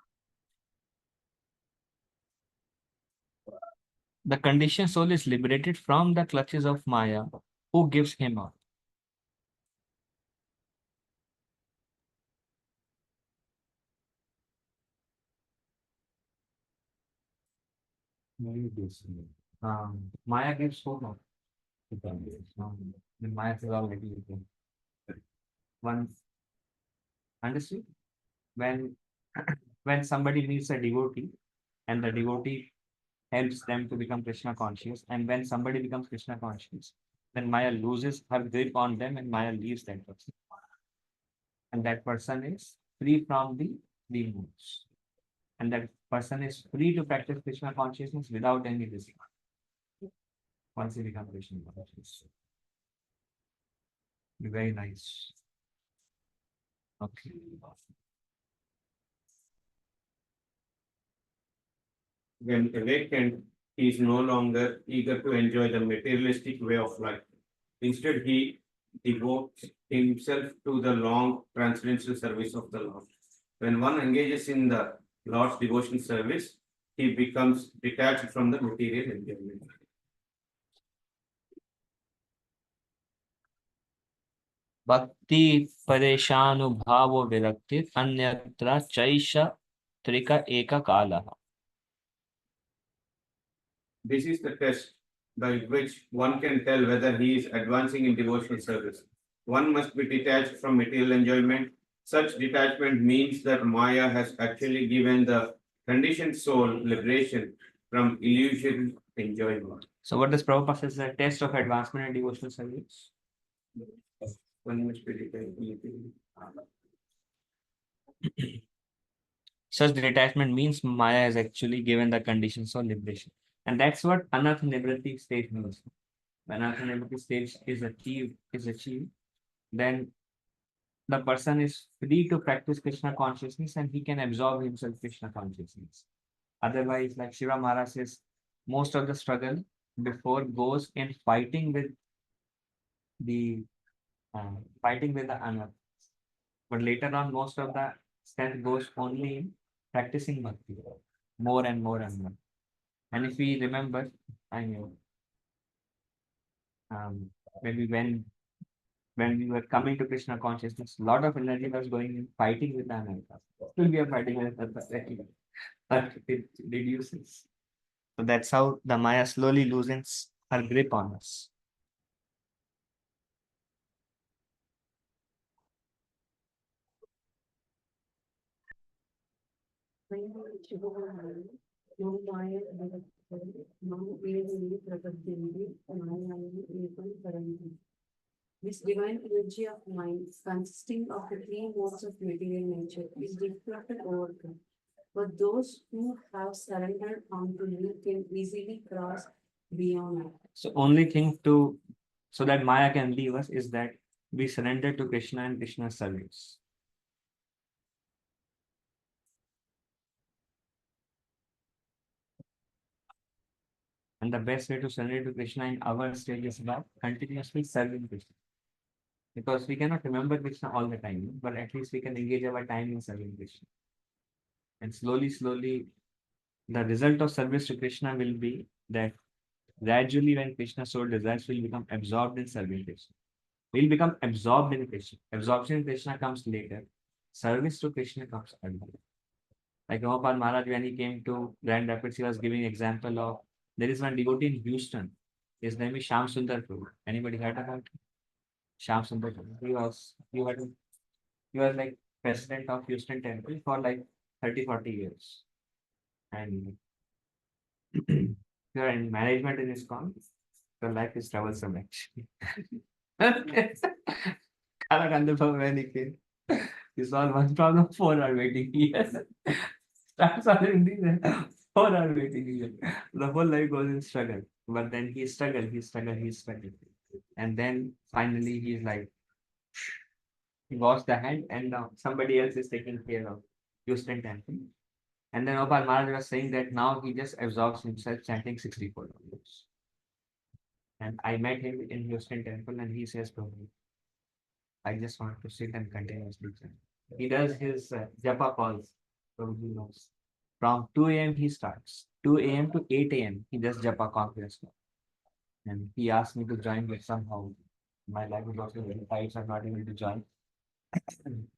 A: The conditioned soul is liberated from the clutches of Maya. Who gives him up? Maya gives whom up? The Maya is already within. One understood? When when somebody meets a devotee and the devotee helps them to become Krishna conscious, and when somebody becomes Krishna conscious, then Maya loses her grip on them and Maya leaves that person. And that person is free from the moods. And that person is free to practice Krishna consciousness without any risk once he becomes Krishna conscious. Very nice. Okay.
G: When awakened, he is no longer eager to enjoy the materialistic way of life. Instead, he devotes himself to the long transcendental service of the Lord. When one engages in the Lord's devotion service, he becomes detached from the material enjoyment.
A: भक्ति परेशानुभावो विरक्ति अन्यत्र चैष त्रिक एक कालः.
G: This is the test by which one can tell whether he is advancing in devotional service. One must be detached from material enjoyment. Such detachment means that Maya has actually given the conditioned soul liberation from illusion enjoyment.
A: So what does Prabhupada say is a test of advancement in devotional service?
G: One must be detached.
A: Such detachment means Maya has actually given the conditions of liberation. And that's what Anartha Nivritti stage means. When Anartha Nivritti stage is achieved, then the person is free to practice Krishna consciousness and he can absorb himself Krishna consciousness. Otherwise, like Shiva Maharaj says, most of the struggle before goes in the fighting with the Anartha. But later on, most of the strength goes only in practicing bhakti more and more and more. And if we remember, I mean, maybe when we were coming to Krishna consciousness, a lot of energy was going in fighting with the Anartha. Still we are fighting with the but it reduces. So that's how the Maya slowly loosens her grip on us.
H: No Maya no Vedani Prabhadevi, Mayayani Ekam Paranti. This divine energy of mind, consisting of the three modes of material nature, is difficult to overcome. But those who have surrendered unto me can easily cross beyond it.
A: So only thing to so that Maya can leave us is that we surrender to Krishna and Krishna's service. And the best way to surrender to Krishna in our stage is by continuously serving Krishna. Because we cannot remember Krishna all the time, but at least we can engage our time in serving Krishna. And slowly, slowly, the result of service to Krishna will be that gradually, when Krishna's soul desires, will become absorbed in serving Krishna. We'll become absorbed in Krishna. Absorption in Krishna comes later. Service to Krishna comes earlier. Like Prabhupada Maharaj, when he came to Grand Rapids, he was giving example of there is one devotee in Houston. His name is Sham Sundar Prabhu. Anybody heard about him? Sham Sundar Prabhu. He was like president of Houston Temple for like 30, 40 years. And if you're in management in ISKCON, your life is troublesome actually. Kalakandu Prabhu, when he came, he solved one problem, 4 hour waiting here. Starts already there. 4 hour waiting here. The whole life goes in struggle. But then he struggled. And then finally he's like, he washed the hand and now somebody else is taking care of Houston Temple. And then Opal Maharaj was saying that now he just absorbs himself chanting 64 dollars. And I met him in Houston Temple and he says to me, I just want to sit and continuously chant. He does his japa calls, so he knows. From 2 a.m. he starts. 2 a.m. to 8 a.m. he does japa conference call. And he asked me to join, but somehow my life is also very tight, so I'm not able to join.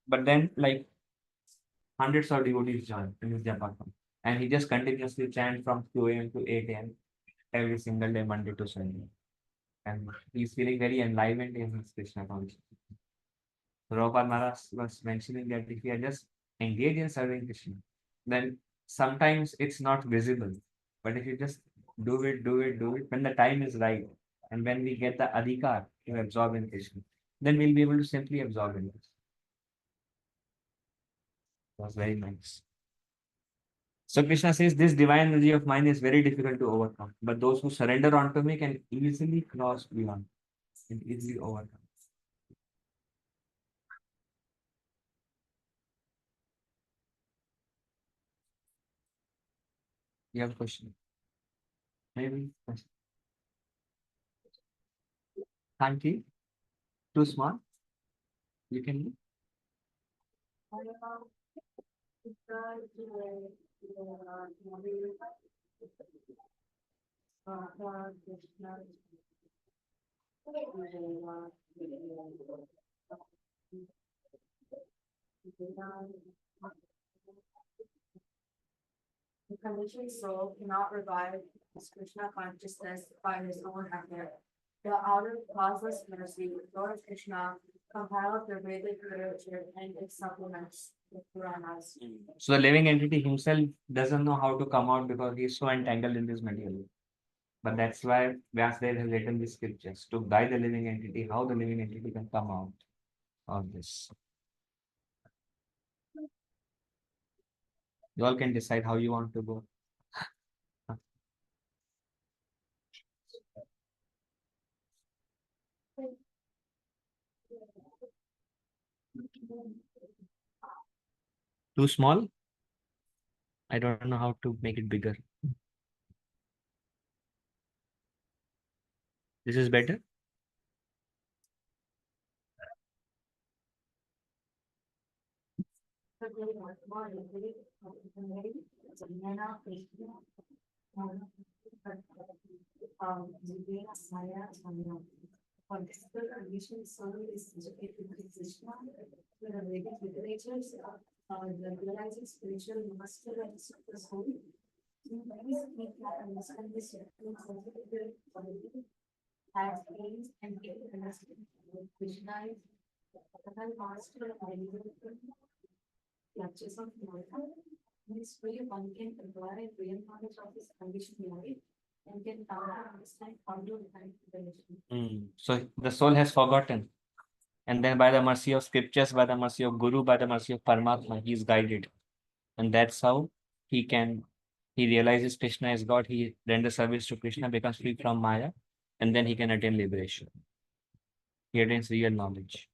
A: But then, like, hundreds of devotees join in his japa call. And he just continuously chant from 2 a.m. to 8 a.m. every single day, Monday to Sunday. And he's feeling very enlivened in his Krishna consciousness. Prabhupada Maharaj was mentioning that if we are just engaged in serving Krishna, then sometimes it's not visible. But if you just do it, when the time is right, and when we get the adhikar to absorb in Krishna, then we'll be able to simply absorb in this. It was very nice. So Krishna says, this divine energy of mine is very difficult to overcome, but those who surrender onto me can easily cross beyond and easily overcome. You have a question? Maybe? Can't you? Too small? You can.
H: The conditioned soul cannot revive his Krishna consciousness by his own effort. The outer causeless mercy, Lord Krishna, compiled the Vedic literature and its supplements, the Puranas.
A: So the living entity himself doesn't know how to come out because he is so entangled in this material. But that's why Vyasadeva has written these scriptures to guide the living entity, how the living entity can come out of this. You all can decide how you want to go. Too small? I don't know how to make it bigger. This is better?
H: Contextual conditioned soul is educated with Krishna, the Vedic literatures, the realizing spiritual master and super soul. In ways we can understand this conceptual quality as aims and get understand Krishna is the total master of the clutches of Malta. this way, one can acquire a real knowledge of his conditioned life and can come to understand how to define the
A: So the soul has forgotten. And then by the mercy of scriptures, by the mercy of Guru, by the mercy of Paramatma, he is guided. And that's how he can, he realizes Krishna is God, he renders service to Krishna, becomes free from Maya, and then he can attain liberation. He attains real knowledge.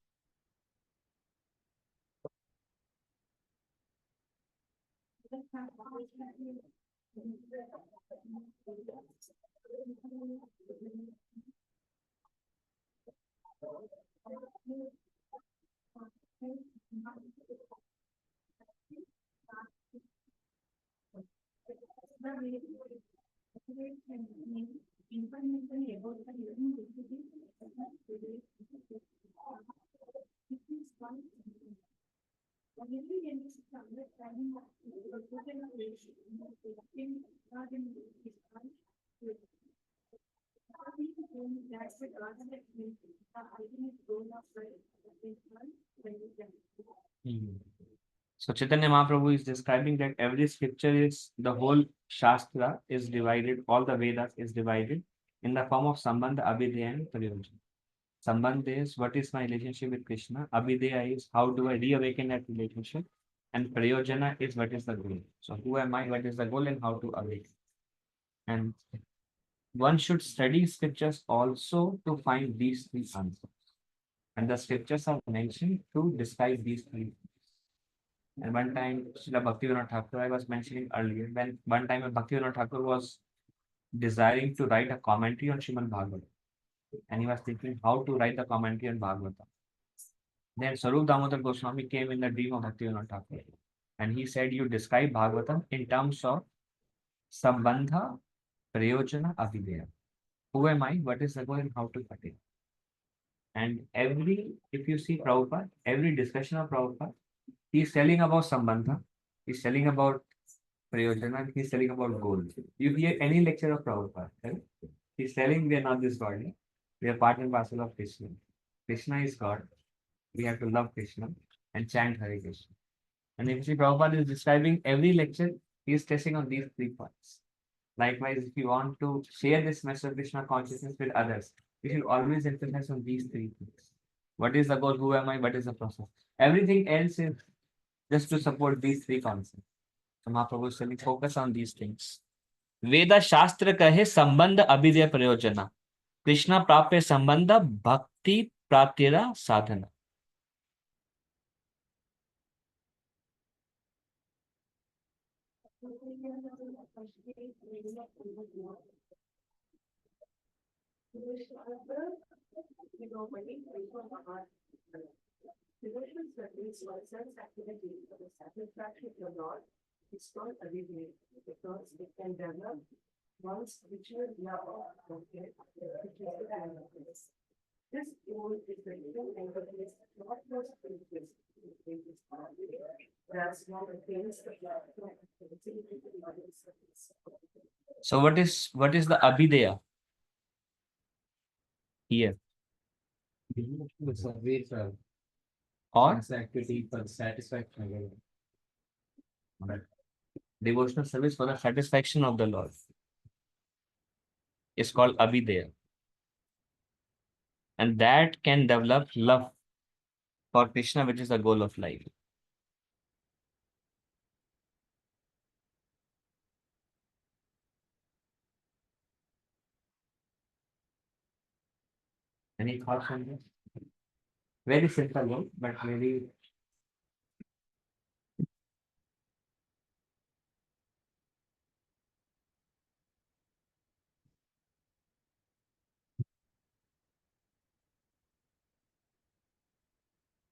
A: So Chaitanya Mahaprabhu is describing that every scripture is, the whole Shastra is divided, all the Vedas is divided in the form of Sambandha, Abhidheya and Prayojana. Sambandha is what is my relationship with Krishna. Abhidheya is how do I reawaken that relationship. And Prayojana is what is the goal. So who am I, what is the goal and how to awaken. And one should study scriptures also to find these three answers. And the scriptures are mentioned to describe these three. And one time, Srila Bhaktivinoda Thakur, I was mentioning earlier, when one time Bhaktivinoda Thakur was desiring to write a commentary on Srimad Bhagavatam, and he was thinking how to write the commentary on Bhagavatam. Then Sarup Damodar Goswami came in the dream of Bhaktivinoda Thakur, and he said, "You describe Bhagavatam in terms of Sambandha, Prayojana, Abhideya. Who am I? What is the goal and how to attain?" And if you see Prabhupada, every discussion of Prabhupada, he's telling about Sambandha, he's telling about Prayojana, and he's telling about goal. You hear any lecture of Prabhupada, right? He's telling we are not this body, we are part and parcel of Krishna. Krishna is God. We have to love Krishna and chant Hare Krishna. And if you see Prabhupada is describing every lecture, he is stressing on these 3 points. Likewise, if you want to share this message of Krishna consciousness with others, you should always emphasize on these 3 things. What is the goal? Who am I? What is the process? Everything else is just to support these 3 concepts. So Mahaprabhu is saying focus on these things. Veda Shastra kahe sambandha abhidya prayojana. Krishna prapya sambandha bhakti pratira sadhana.
H: Devotional service or self-activity for the satisfaction of the Lord is called alleviate because it can develop one's spiritual love of God, which is the kindness. This goal is the living emphasis not just spiritual. That's one of the things that
A: So what is the abhidaya here?
F: It's a way for
A: Or
F: activity for satisfaction.
A: devotional service for the satisfaction of the Lord is called abhidaya. And that can develop love for Krishna, which is the goal of life. Any thoughts on this? Very simple one, but very.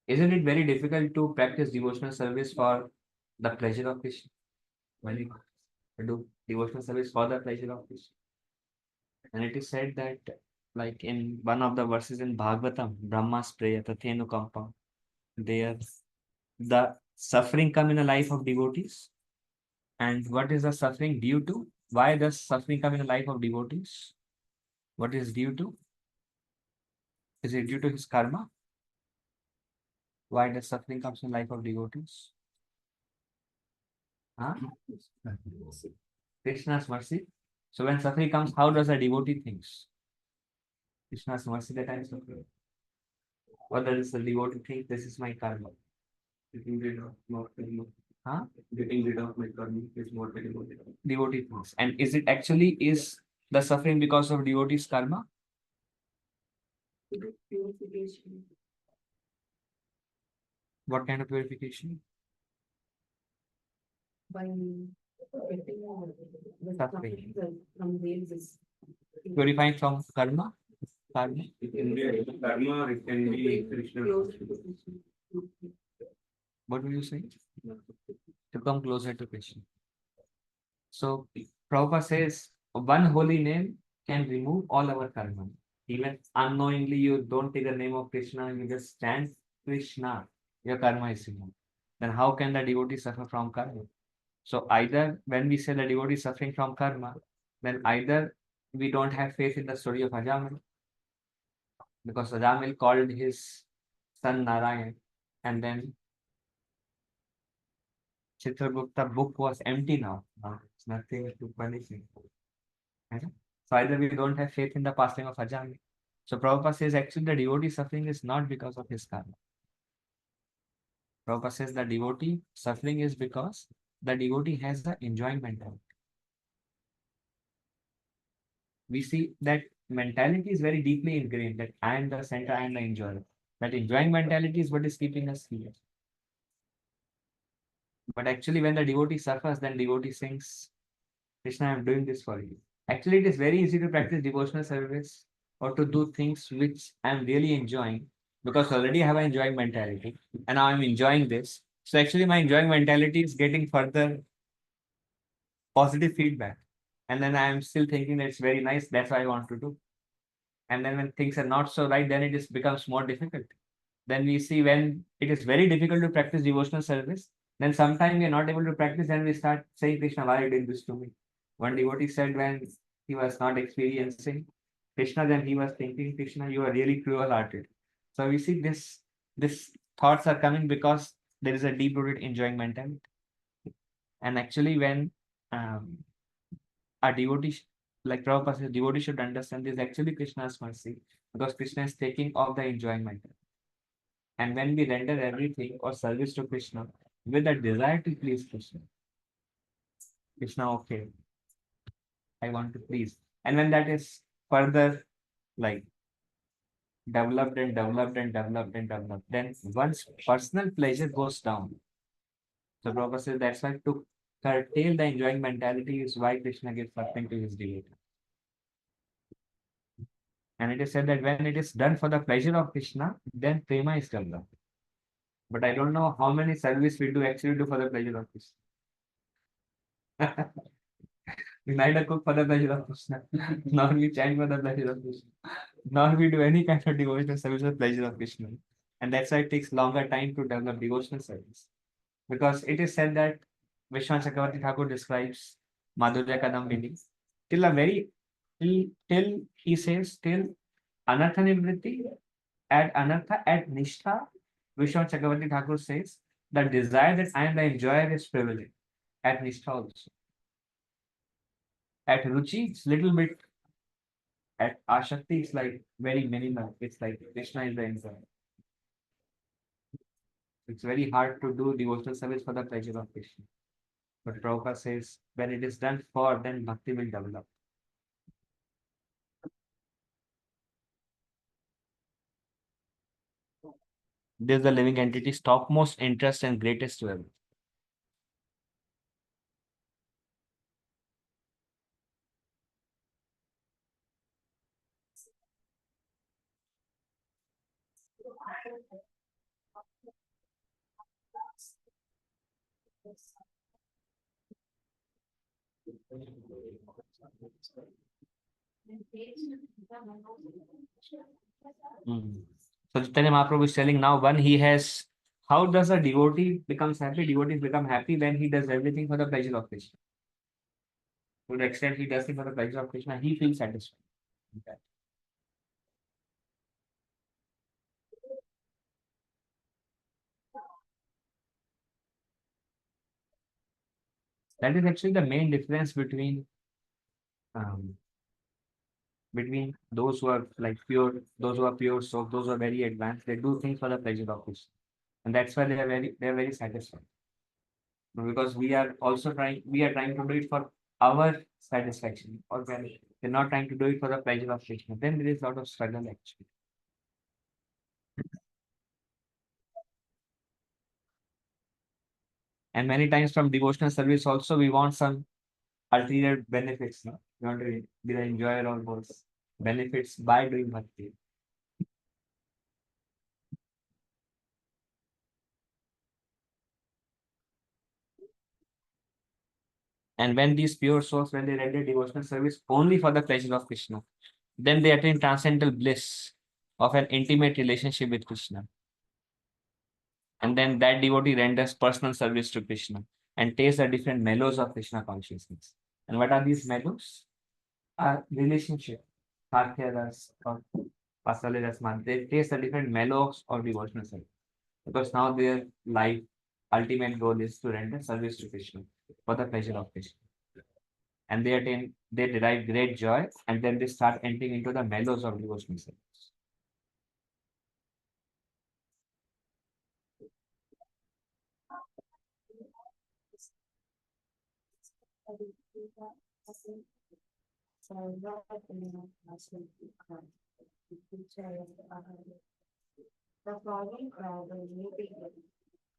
A: Isn't it very difficult to practice devotional service for the pleasure of Krishna? When you do devotional service for the pleasure of Krishna. And it is said that, like in one of the verses in Bhagavatam, Brahma's prayer, Tathenu Kampa, there the suffering come in the life of devotees. And what is the suffering due to? Why does suffering come in the life of devotees? What is due to? Is it due to his karma? Why does suffering comes in the life of devotees? Huh? Krishna's mercy. So when suffering comes, how does a devotee thinks? Krishna's mercy that I am suffering. What does the devotee think? This is my karma. Getting rid of not karma. Huh? Getting rid of my karma is what the devotee thinks. And is it actually is the suffering because of devotee's karma?
H: Purification
A: What kind of purification?
H: by getting the
A: Suffering.
H: from rails.
A: Purifying from karma? Karma?
G: It can be karma or it can be Krishna.
H: Closer to Krishna.
A: What will you say? To come closer to Krishna. So Prabhupada says one holy name can remove all our karma. Even unknowingly, you don't take the name of Krishna, you just stand Krishna, your karma is removed. Then how can the devotee suffer from karma? So either when we say the devotee is suffering from karma, then either we don't have faith in the story of Ajamil, because Ajamil called his son Narayan, and then Chitragupta book was empty now. Now it's nothing to punish him. Right? So either we don't have faith in the passing of Ajami. So Prabhupada says actually the devotee suffering is not because of his karma. Prabhupada says the devotee suffering is because the devotee has the enjoying mentality. We see that mentality is very deeply ingrained that I am the center, I am the enjoyer. That enjoying mentality is what is keeping us here. But actually when the devotee suffers, then devotee sings, Krishna, I am doing this for you. Actually, it is very easy to practice devotional service or to do things which I am really enjoying because already I have an enjoying mentality and now I'm enjoying this. So actually, my enjoying mentality is getting further positive feedback. And then I'm still thinking that it's very nice. That's what I want to do. And then when things are not so right, then it just becomes more difficult. Then we see when it is very difficult to practice devotional service, then sometimes we are not able to practice and we start saying, Krishna, why you did this to me? One devotee said when he was not experiencing Krishna, then he was thinking, Krishna, you are really cruel-hearted. So we see this thoughts are coming because there is a deep-rooted enjoying mentality. And actually, when um, a devotee, like Prabhupada says, devotee should understand this actually Krishna's mercy because Krishna is taking off the enjoyment. And when we render everything or service to Krishna with a desire to please Krishna, Krishna, okay, I want to please. And when that is further like developed and developed and developed and developed, then once personal pleasure goes down. So Prabhupada says that's why to curtail the enjoying mentality is why Krishna gives something to his devotee. And it is said that when it is done for the pleasure of Krishna, then prema is developed. But I don't know how many service we do actually do for the pleasure of Krishna. We neither cook for the pleasure of Krishna, nor we chant for the pleasure of Krishna, nor we do any kind of devotional service for the pleasure of Krishna. And that's why it takes longer time to develop devotional service. Because it is said that Vishwan Chakravarti Thakur describes Madhurya Kadambini till a very till he says till Anartha Nivritti at Anartha at Nishtha, Vishwan Chakravarti Thakur says the desire that I am the enjoyer is prevalent at Nishtha also. At Ruchi, it's little bit. At Ashakti, it's like very minimal. It's like Krishna is the enjoyer. It's very hard to do devotional service for the pleasure of Krishna. But Prabhupada says when it is done for, then bhakti will develop. This is the living entity's topmost interest and greatest wealth. Mm. So Chaitanya Mahaprabhu is telling now when he has, how does a devotee becomes happy? Devotees become happy when he does everything for the pleasure of Krishna. To the extent he does it for the pleasure of Krishna, he feels satisfied. Okay. That is actually the main difference um, between those who are like pure, those who are pure souls, those who are very advanced. They do things for the pleasure of Krishna, and that's why they are very satisfied. Because we are trying to do it for our satisfaction, or we're not trying to do it for the pleasure of Krishna. Then there is a lot of struggle actually. And many times from devotional service also we want some ulterior benefits. No? We want to be the enjoyer of those benefits by doing bhakti. And when these pure souls, when they render devotional service only for the pleasure of Krishna, then they attain transcendental bliss of an intimate relationship with Krishna. And then that devotee renders personal service to Krishna and tastes the different mellows of Krishna consciousness. And what are these mellows? Relationship, Sakya ras or Pasale Rasman. They taste the different mellows of devotional service. Because now their life ultimate goal is to render service to Krishna for the pleasure of Krishna. And they derive great joy, and then they start entering into the mellows of devotional service.
H: The following problem may be given.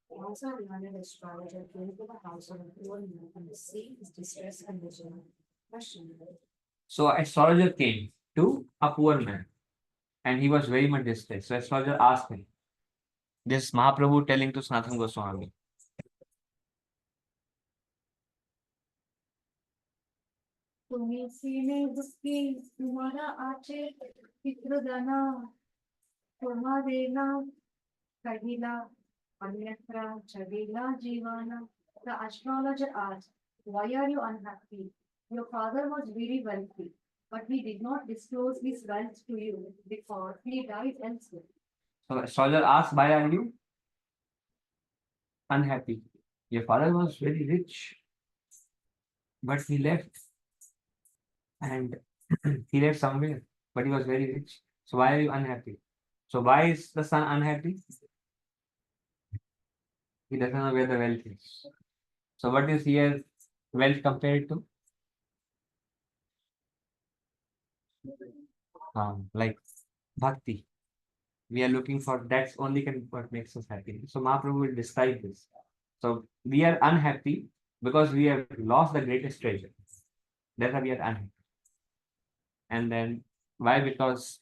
H: Also, a learned astrologer came to the house of a poor man and see his distress and vision. Question.
A: So astrologer came to a poor man, and he was very much distressed. So astrologer asked him, this is Mahaprabhu telling to Sanatana Goswami.
C: तुम्ही सीने दुखी तुम्हारा आचे पितृदना तुम्हारेना कहिला अन्यत्र चलेला जीवाना. The astrologer asked, why are you unhappy? Your father was very wealthy, but he did not disclose his wealth to you because he died elsewhere.
A: So astrologer asked, why are you unhappy? Your father was very rich, but he left, and he left somewhere, but he was very rich. So why are you unhappy? So why is the son unhappy? He doesn't know where the wealth is. So what is here wealth compared to? Like bhakti. We are looking for that's only can what makes us happy. So Mahaprabhu will describe this. So we are unhappy because we have lost the greatest treasure. That's why we are unhappy. And then why? Because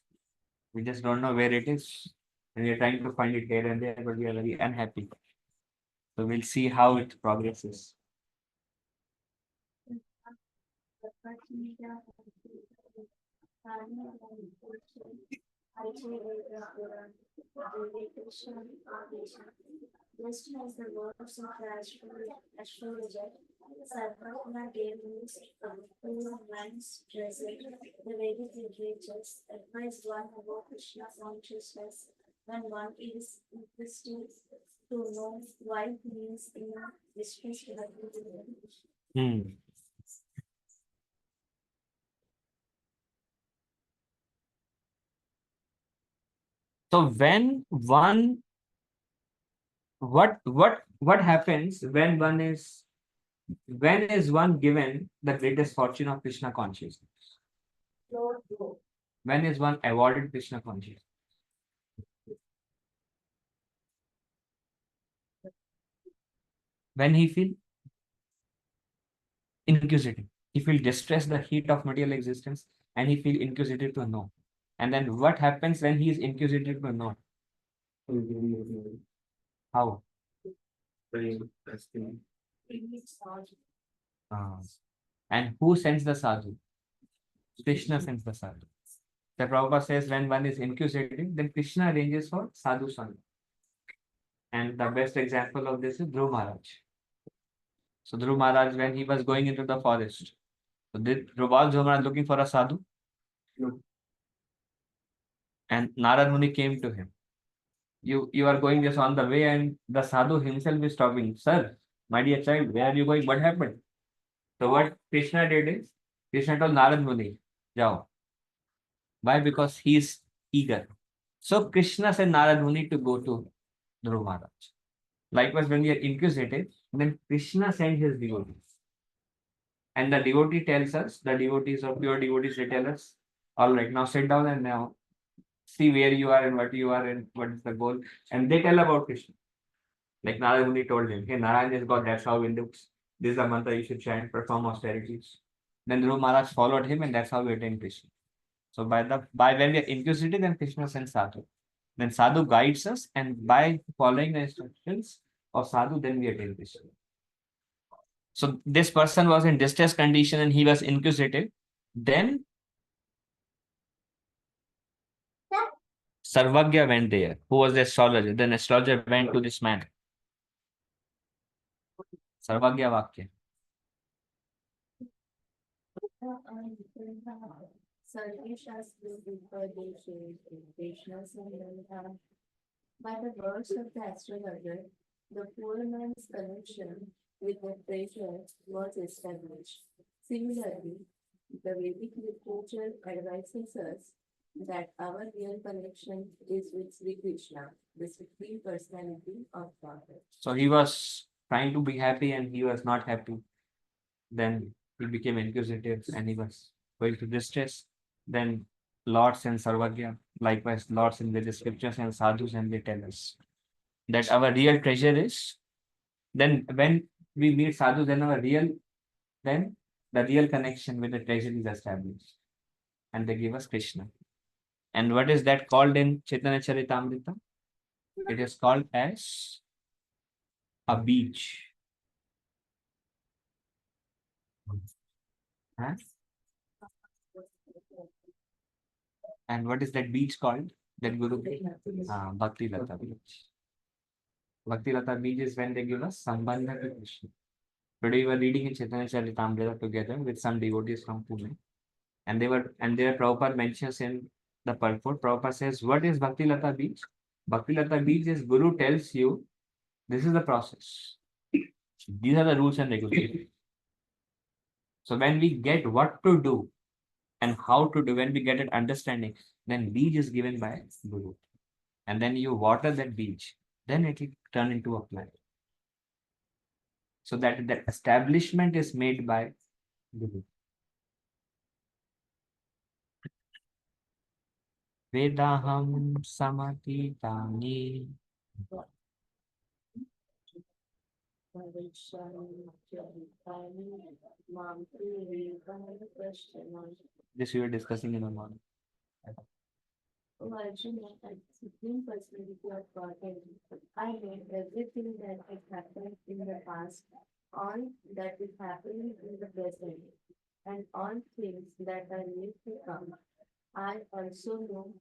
A: we just don't know where it is. And we are trying to find it here and there, but we are very unhappy. So we'll see how it progresses.
B: Just as the words of the astrologer, Sarvapna gave news of poor man's present, the Vedic literatures advise one about Krishna consciousness when one is interested to know why he is in distress related to the
A: Hmm. So when one what happens when is one given the greatest fortune of Krishna consciousness? When is one awarded Krishna consciousness? When he feel inquisitive, he feel distressed the heat of material existence, and he feel inquisitive to know. And then what happens when he is inquisitive to know? How? Ah. And who sends the sadhu? Krishna sends the sadhu. The Prabhupada says when one is inquisitive, then Krishna arranges for sadhu sangha. And the best example of this is Dhruv Maharaj. So Dhruv Maharaj, when he was going into the forest, so did Dhruv Maharaj looking for a sadhu? No. And Narad Muni came to him. You are going just on the way, and the sadhu himself is stopping. Sir, my dear child, where are you going? What happened? So what Krishna did is, Krishna told Narad Muni, Jao. Why? Because he is eager. So Krishna sent Narad Muni to go to Dhruv Maharaj. Likewise, when we are inquisitive, then Krishna sent his devotees. And the devotee tells us, the devotees or pure devotees, they tell us, all right, now sit down and now see where you are and what you are and what is the goal. And they tell about Krishna. Like Narad Muni told him, hey, Narayan is God, that's how it looks. This is the mantra you should chant, perform austerities. Then Dhruv Maharaj followed him, and that's how we attain Krishna. So by when we are inquisitive, then Krishna sends Sadhu. Then Sadhu guides us, and by following the instructions of Sadhu, then we attain Krishna. So this person was in distress condition and he was inquisitive. Then Sarvagya went there, who was the astrologer. Then astrologer went to this man. Sarvagya Vakya.
H: By the words of the astrologer, the poor man's connection with the treasure was established. Similarly, the Vedic literature advises us that our real connection is with Sri Krishna, the Supreme Personality of Godhead.
A: So he was trying to be happy and he was not happy. Then he became inquisitive and he was going to distress. Then Lords and Sarvagya, likewise Lords in the scriptures and sadhus, and they tell us that our real treasure is. Then when we meet sadhus, then then the real connection with the treasure is established. And they give us Krishna. And what is that called in Chaitanya Charitamrita? It is called as a beach. Huh? And what is that beach called? That Guru Bhakti Lata beach. Bhakti Lata beach is when they give us Sambandha to Krishna. Today we were reading in Chaitanya Charitamrita together with some devotees from Pune. And there Prabhupada mentions in the purport, Prabhupada says, what is Bhakti Lata beach? Bhakti Lata beach is Guru tells you, this is the process. These are the rules and regulations. So when we get what to do and how to do, when we get an understanding, then beach is given by Guru. And then you water that beach, then it will turn into a plant. So that establishment is made by Guru. Vedaham samatitani. This we were discussing in the morning.
H: Oh, Arjuna, as Supreme Personality of Godhead, I made everything that has happened in the past, all that is happening in the present, and all things that are yet to come. I also know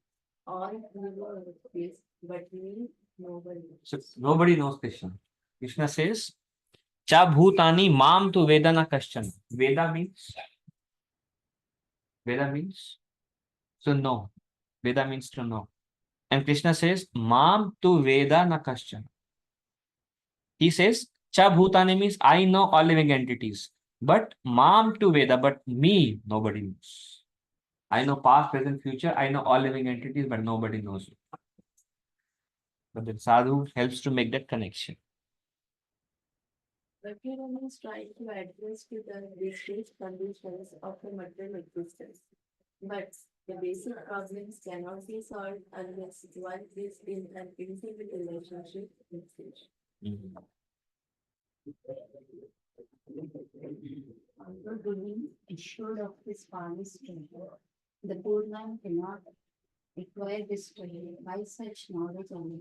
H: all evil ways, but me, nobody.
A: So nobody knows Krishna. Krishna says, Cha bhutani mam tu vedana kaschan. Veda means to know. Veda means to know. And Krishna says, Mam tu Veda na kaschan. He says, Cha Bhutani means I know all living entities. But Mam tu Veda, but me, nobody knows. I know past, present, future. I know all living entities, but nobody knows. But the sadhu helps to make that connection.
H: Everyone is trying to address to the distinct conditions of the material existence. But the basic problems cannot be solved unless one is in an intimate relationship with Krishna.
C: Although being assured of his father's treasure, the poor man cannot acquire this treasure by such knowledge only.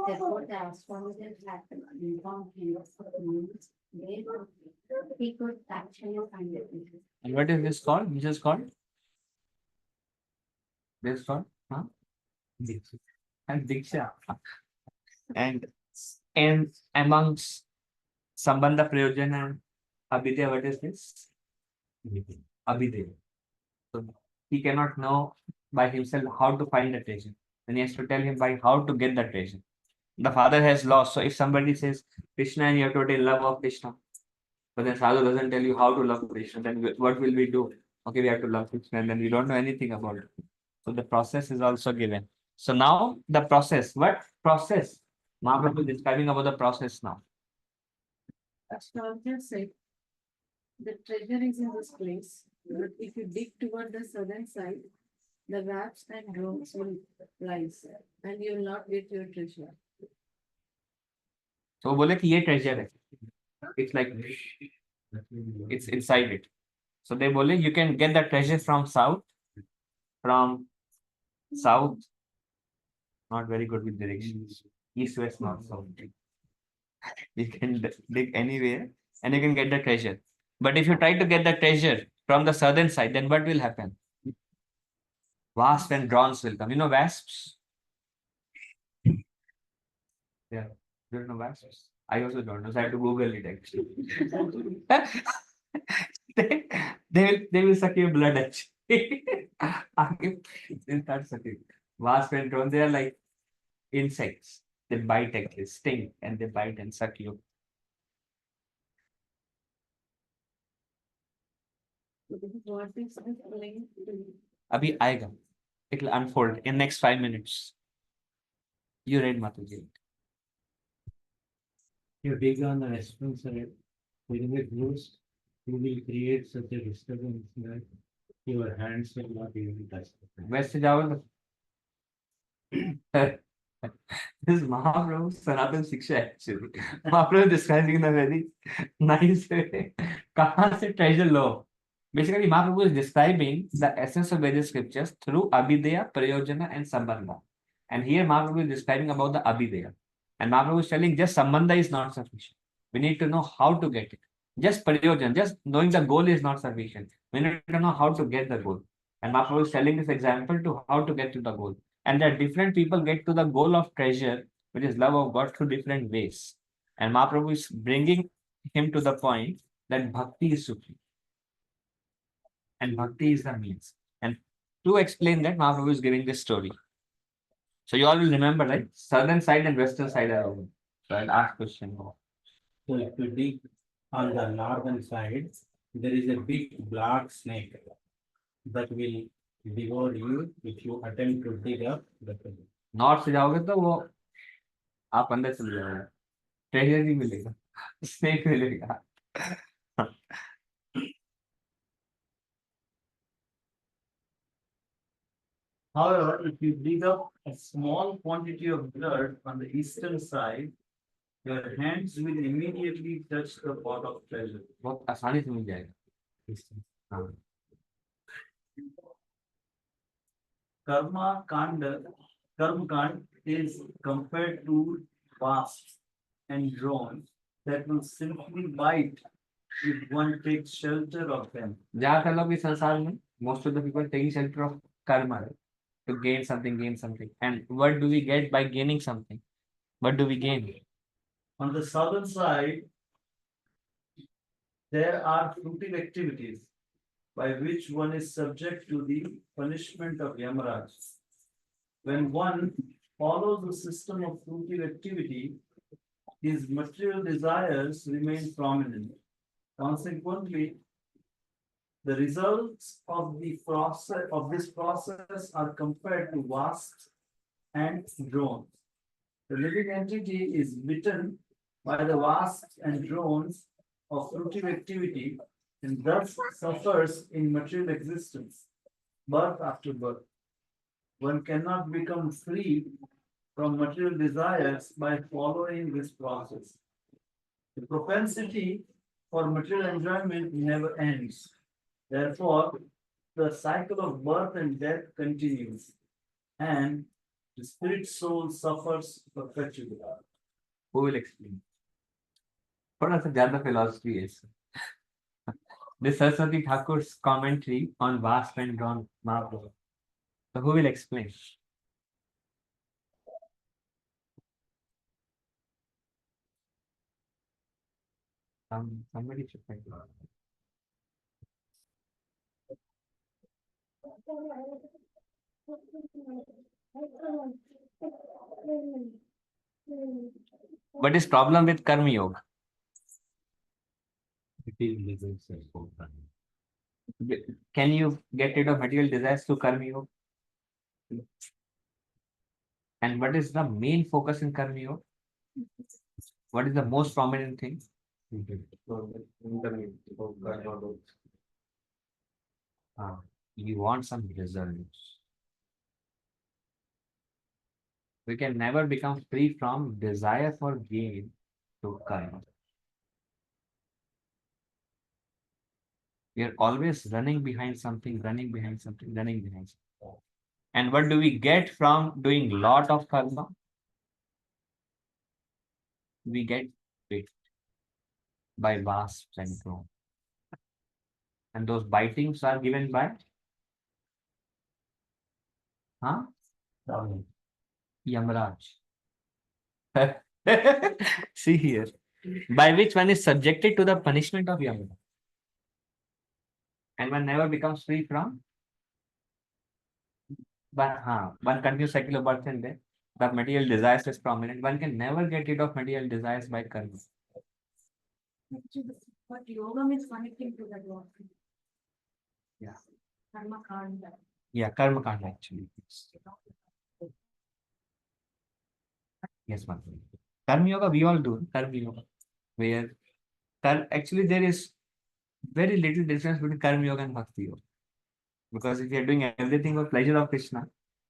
C: Therefore, the astrologer had to inform him of the means where he could actually find it.
A: And what is this called? This is called? This is called? Huh? Diksha. And Diksha. And amongst Sambandha Prayojana and Abhidya, what is this? Abhidya. So he cannot know by himself how to find the treasure. Then he has to tell him by how to get the treasure. The father has lost. So if somebody says Krishna and you have to attain love of Krishna, But then sadhu doesn't tell you how to love Krishna. Then what will we do? Okay, we have to love Krishna, and then we don't know anything about it. So the process is also given. So now the process. What process? Mahaprabhu is describing about the process now.
H: Astrologer said, the treasure is in this place, but if you dig toward the southern side, the rats and drones will rise, and you will not get your treasure.
A: So वो बोले कि ये treasure है. It's like it's inside it. So they बोले you can get the treasure from south. Not very good with directions. East, west, north, south. You can dig anywhere and you can get the treasure. But if you try to get the treasure from the southern side, then what will happen? Wasps and drones will come. You know wasps? Yeah. You don't know wasps? I also don't know. So I have to Google it actually. they, they will suck your blood actually. They start sucking. Wasp and drone, they are like insects. They bite actually, sting, and they bite and suck you.
H: What is this link to?
A: Abhi aayega. It will unfold in next 5 minutes. You read Mataji.
E: You dig on the western side, within it goes, you will create such a disturbance that your hands will not even touch the ground.
A: West se jaoge to this is Mahaprabhu's Sanatan Shiksha actually. Mahaprabhu is describing in a very nice way. Kahan se treasure low? Basically, Mahaprabhu is describing the essence of Vedic scriptures through Abhideya, Prayojana, and Sambandha. And here Mahaprabhu is describing about the Abhideya. And Mahaprabhu is telling just Sambandha is not sufficient. We need to know how to get it. Just Prayojana, just knowing the goal is not sufficient. We need to know how to get the goal. And Mahaprabhu is telling this example to how to get to the goal. And that different people get to the goal of treasure, which is love of God, through different ways. And Mahaprabhu is bringing him to the point that bhakti is supreme. And bhakti is the means. And to explain that, Mahaprabhu is giving this story. So you all will remember, right? Southern side and western side are over. So I'll ask question more.
F: So if you dig on the northern side, there is a big black snake that will devour you if you attempt to dig up the treasure.
A: North से जाओगे तो वो आप अंदर चले जाओगे, treasure नहीं मिलेगा, स्नेक मिलेगा.
D: However, if you dig up a small quantity of blood on the eastern side, your hands will immediately touch the pot of treasure.
A: बहुत आसानी से मिल जाएगा. हाँ.
D: Karma kand is compared to wasps and drones that will simply bite if one takes shelter of them.
A: ज्यादातर लोग इस संसार में most of the people taking shelter of karma, right? To gain something. And what do we get by gaining something? What do we gain?
D: On the southern side, there are fruitive activities by which one is subject to the punishment of Yamaraj. When one follows the system of fruitive activity, his material desires remain prominent. Consequently, the results of this process are compared to wasps and drones. The living entity is bitten by the wasps and drones of fruitive activity and thus suffers in material existence, birth after birth. One cannot become free from material desires by following this process. The propensity for material enjoyment never ends. Therefore, the cycle of birth and death continues, and the spirit soul suffers perpetually.
A: Who will explain? थोड़ा सा ज्यादा philosophy है इसमें. This Saraswati Thakur's commentary on Wasp and Drone Mahaprabhu. So who will explain? Somebody should take it. What is problem with Karma Yoga? Can you get rid of material desires through karma yoga? And what is the main focus in karma yoga? What is the most prominent thing? Ah, you want some results. We can never become free from desire for gain to karma. We are always running behind something, running behind something, running behind something. And what do we get from doing lot of karma? We get bit by wasps and drones. And those bitings are given by, huh? Yamraj. See here. By which one is subjected to the punishment of Yamraj. And one never becomes free from, but one continuous cycle of birth and death. The material desires is prominent. One can never get rid of material desires by karma.
H: But yoga means connecting to that God.
A: Yeah.
H: Karma kanda.
A: Yeah, karma kanda actually. Yes, one. Karma yoga, we all do karma yoga. Where actually there is very little difference between karma yoga and bhakti yoga. Because if we are doing everything for pleasure of Krishna,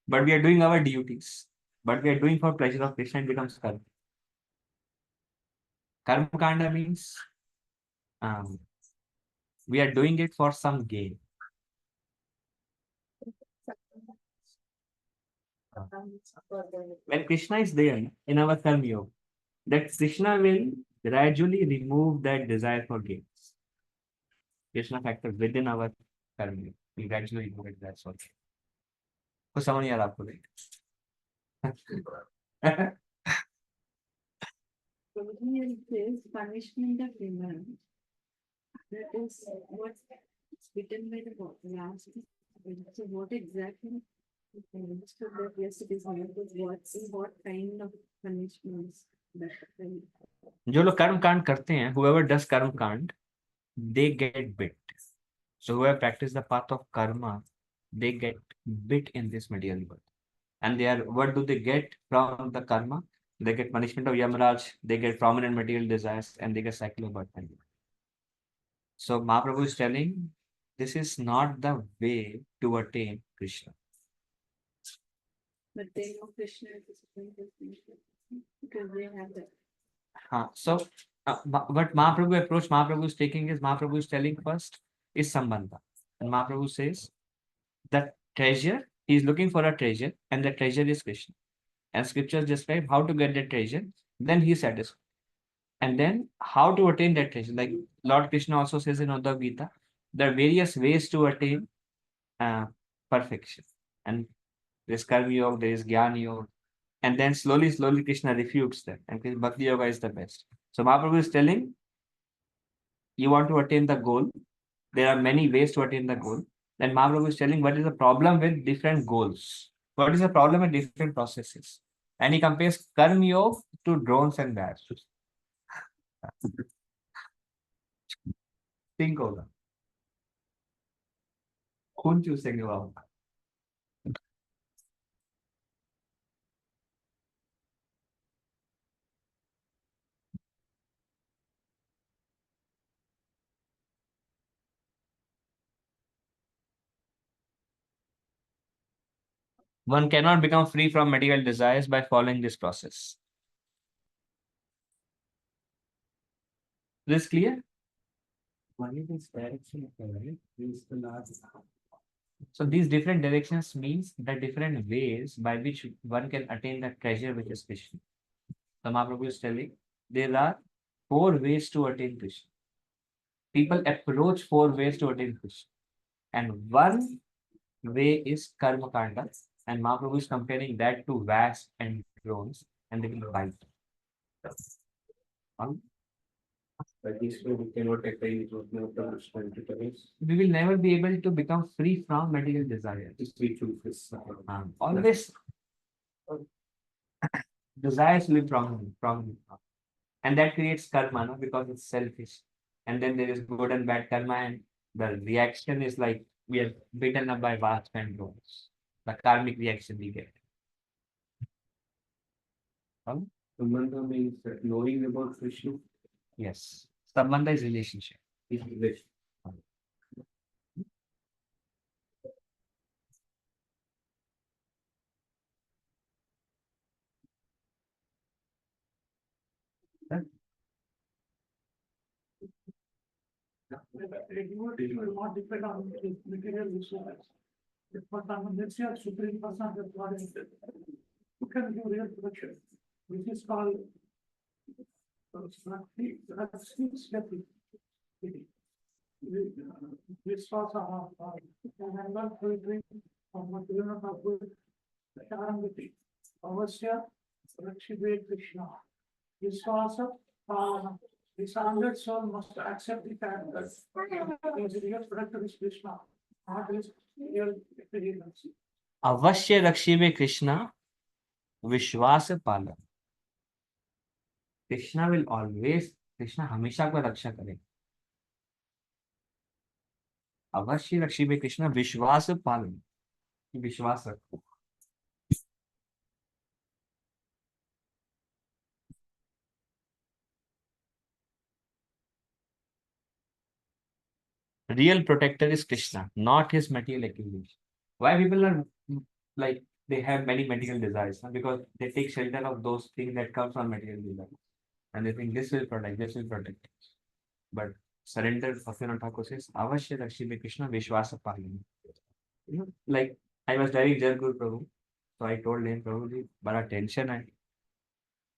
A: but we are doing our duties, but we are doing for pleasure of Krishna, it becomes karma. Karma kanda means um, we are doing it for some gain. When Krishna is there in our karma yoga, that Krishna will gradually remove that desire for gains. Krishna factor within our karma yoga will gradually remove it. That's all. कुछ समझ नहीं आ रहा आपको
H: So here it says punishment of demand. That is what's written by the last. So what exactly? So that yes, it is not what kind of punishments that
A: जो लोग कर्म कांड करते हैं, whoever does कर्म कांड, they get bit. So whoever practice the path of karma, they get bit in this material world. And they are, what do they get from the karma? They get punishment of Yamaraj, they get prominent material desires, and they get cycle of birth and death. So Mahaprabhu is telling, this is not the way to attain Krishna.
H: but they know Krishna is the supreme Krishna because they have that.
A: So what Mahaprabhu approach Mahaprabhu is taking is, Mahaprabhu is telling first is Sambandha. And Mahaprabhu says that treasure, he is looking for a treasure, and the treasure is Krishna. And scriptures describe how to get that treasure, then he is satisfied. And then how to attain that treasure. Like Lord Krishna also says in Uddhav Gita, there are various ways to attain perfection. And there's Karma Yoga, there is Jnana Yoga. And then slowly, slowly Krishna refutes them. And Bhakti Yoga is the best. So Mahaprabhu is telling, you want to attain the goal. There are many ways to attain the goal. Then Mahaprabhu is telling what is the problem with different goals. What is the problem with different processes? And he compares Karma Yoga to drones and bats. Think होगा खून चूसेंगे वहां One cannot become free from material desires by following this process. This clear? So these different directions means the different ways by which one can attain the treasure which is Krishna. So Mahaprabhu is telling there are 4 ways to attain Krishna. People approach 4 ways to attain Krishna. And one way is Karma Kanda. And Mahaprabhu is comparing that to wasps and drones, and they will bite.
G: By this way, we cannot attain to
A: We will never be able to become free from material desires.
G: we choose this.
A: Always desires will be prominent. And that creates karma, no? Because it's selfish. and then there is good and bad karma, and the reaction is like we are beaten up by wasps and drones. The karmic reaction we get. Huh?
G: Sambandha means knowing about Krishna
A: Yes. Sambandha is relationship.
G: is relation.
E: It will not depend on the material resources. If for example, let's say a supreme person has got it, who can do real production, which is called Gati. This was an annual poetry of Madhurana Thakur, Sharangati, Avasya, Rakshibe Krishna. This was this hundred soul must accept the fact that his real product is Krishna, not his real experience.
A: अवश्य रक्षिबे कृष्णा विश्वास पालन. Krishna will always, Krishna हमेशा आपका रक्षा करेगा. अवश्य रक्षिबे कृष्णा विश्वास पालन. विश्वास रखो. Real protector is Krishna, not his material accumulation. Why people are like they have many material desires? Huh? Because they take shelter of those things that come from material desires, and they think this will protect, this will protect. But surrender, Bhaktivinoda Thakur says, "Avashya Rakshime Krishna Vishwasa Palayam." Like I was telling Jaguru Prabhu, so I told him, Prabhu जी बड़ा tension है.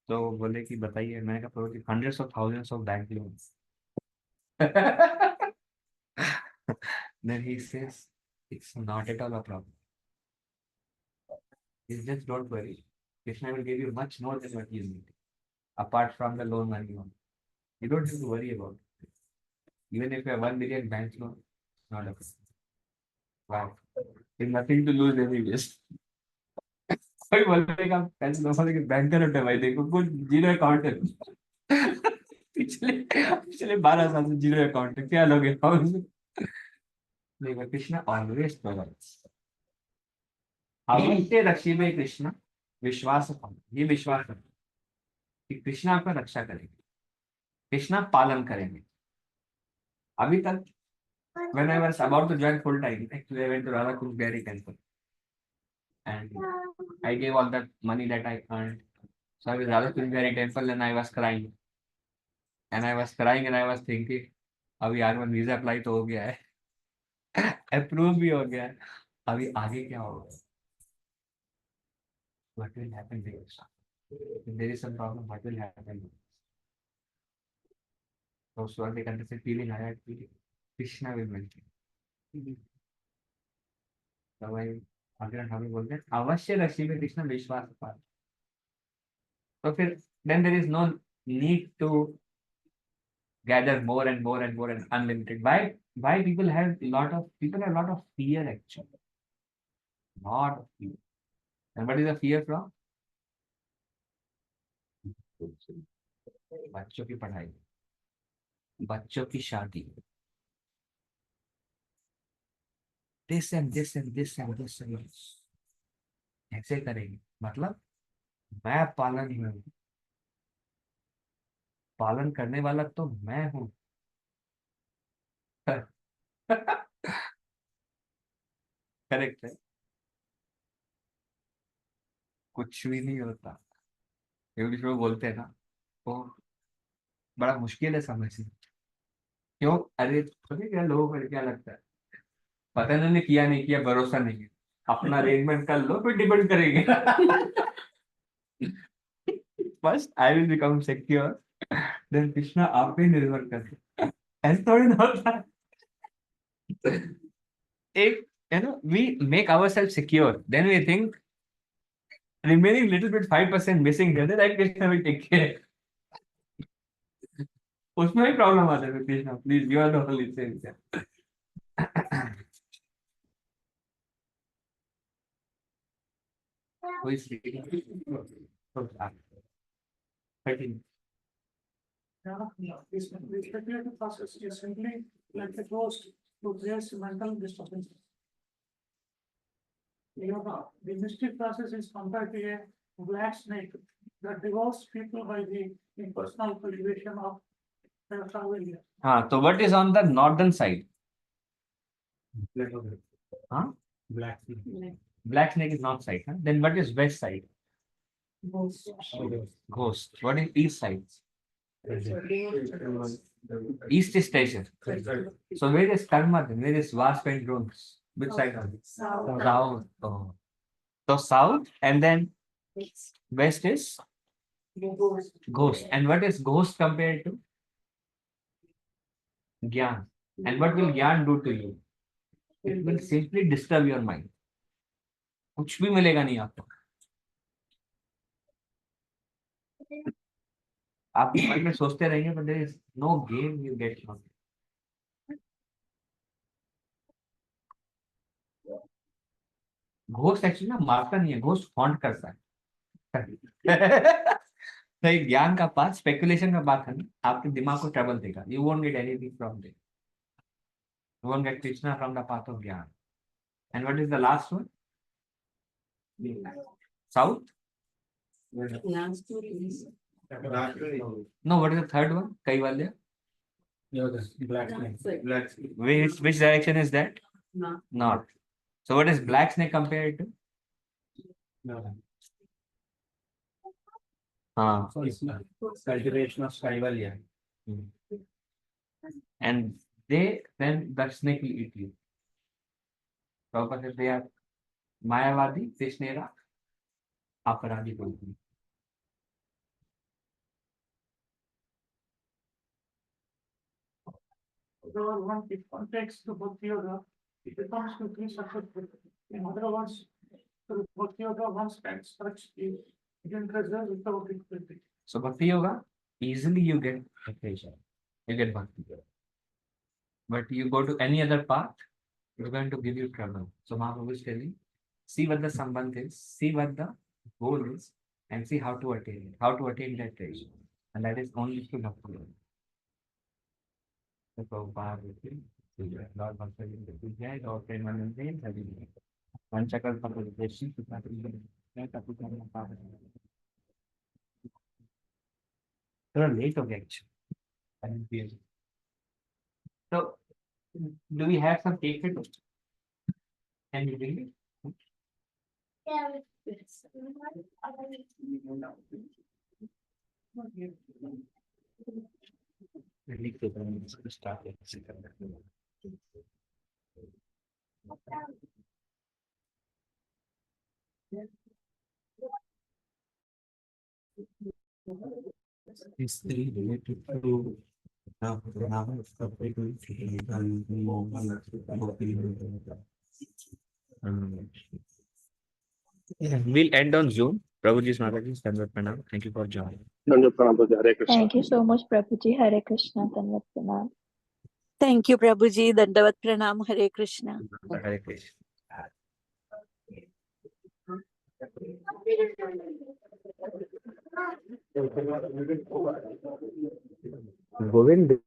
A: तो बोले कि बताइए. मैंने कहा प्रभु जी hundreds of thousands of bank loans. Then he says, it's not at all a problem. You just don't worry. Krishna will give you much more than what you need, apart from the loan money. You don't have to worry about it. Even if you have 1 million bank loan, not a problem. Wow. There's nothing to lose anyways. कोई बोलेगा पैसे दो वाले के banker होते हैं भाई, देखो कुछ जीरो अकाउंट है. पिछले पिछले 12 साल से जीरो अकाउंट है, क्या लोगे नहीं. Krishna always provides. अवश्य रक्षिबे कृष्णा विश्वास पालन. ये विश्वास रखो कि कृष्णा आपका रक्षा करेंगे, कृष्णा पालन करेंगे. अभी तक when I was about to join full time, actually I went to Radha Kumbhari temple and I gave all that money that I earned. So I was Radha Kumbhari temple and I was crying. And I was crying and I was thinking, अभी R1 visa apply तो हो गया है, approve भी हो गया है, अभी आगे क्या होगा? What will happen next? If there is some problem, what will happen? तो स्वर्ग के अंदर से फीलिंग आया कि कृष्णा विल मेंशन. तो भाई अगर हम बोलते हैं अवश्य रक्षी में कृष्ण विश्वास पाल, तो फिर then there is no need to gather more and more and more and unlimited. Why people have a lot of fear actually, lot of fear. And what is the fear from? बच्चों की पढ़ाई, बच्चों की शादी, this and this and this and this and this. ऐसे करेंगे मतलब मैं पालन ही हूँ, पालन करने वाला तो मैं हूँ. करेक्ट है. कुछ भी नहीं होता. इंग्लिश में बोलते हैं ना, तो बड़ा मुश्किल है समझना. क्यों? अरे पता क्या लोगों को क्या लगता है, पता नहीं किया नहीं किया भरोसा नहीं है, अपना अरेंजमेंट कर लो फिर डिपेंड करेंगे. First I will become secure, then Krishna आप पे निर्भर कर. ऐसा थोड़ी ना होता है. एक we make ourselves secure, then we think remaining little bit 5% missing here, then Krishna will take care. उसमें ही प्रॉब्लम आता है. Krishna please you are the holy saviour. Who is reading? 13.
E: This speculative process is simply like the ghost to create mental disturbance. The mystic process is compared to a black snake that devours people by the impersonal cultivation of their travel.
A: So what is on the northern side? Huh?
E: Black.
A: Black snake is north side. Huh? Then what is west side? Ghost. What is east side? East is treasure. So where is karma then? Where is vast and drones? Which side are they? South. Oh. So south and then west is ghost. And what is ghost compared to? Gyan. And what will Gyan do to you? It will simply disturb your mind. कुछ भी मिलेगा नहीं आपको. आप मन में सोचते रहेंगे but there is no game you get from it. Ghost actually ना मारता नहीं है, घोस्ट हॉन्ट करता है. तो ये ज्ञान का पार्ट स्पेकुलेशन का बात है ना, आपके दिमाग को ट्रबल देगा. You won't get anything from there. You won't get Krishna from the path of gyan. And what is the last one? South. No, what is the third one? Kaivalya.
E: Black snake.
G: Black.
A: Which direction is that?
H: No.
A: North. So what is black snake compared to?
E: Cultivation of Kaivalya.
A: And then the snake will eat you. Prabhupada says they are Mayavadi, Krishnera, Aparadi Purvi.
E: However, one it context to Bhakti Yoga, it becomes quickly successful. In other words, through Bhakti Yoga, one can touch the hidden treasure without difficulty.
A: So Bhakti Yoga, easily you get pleasure. You get Bhakti Yoga. But you go to any other path, it's going to give you trouble. So Mahaprabhu is telling, see what the sambandh is, see what the goal is, and see how to attain it, how to attain that treasure. And that is only through Bhakti Yoga. So Prabhupada is saying, Lord Bhakti Yoga, Lord Premanand Dev, Panchakal Papadeshin, थोड़ा late हो गया actually. So, do we have some cake? Can you bring it?
B: Yeah.
A: लिख देता हूँ, start से करना है. Is three related to we'll end on Zoom. Prabhuji's Mataji's Dandavat Pranam. Thank you for joining.
I: Thank you so much, Prabhuji. Hare Krishna. Dandavat Pranam.
J: Thank you, Prabhuji. Dandavat Pranam. Hare Krishna.
A: Hare Krishna. Govind.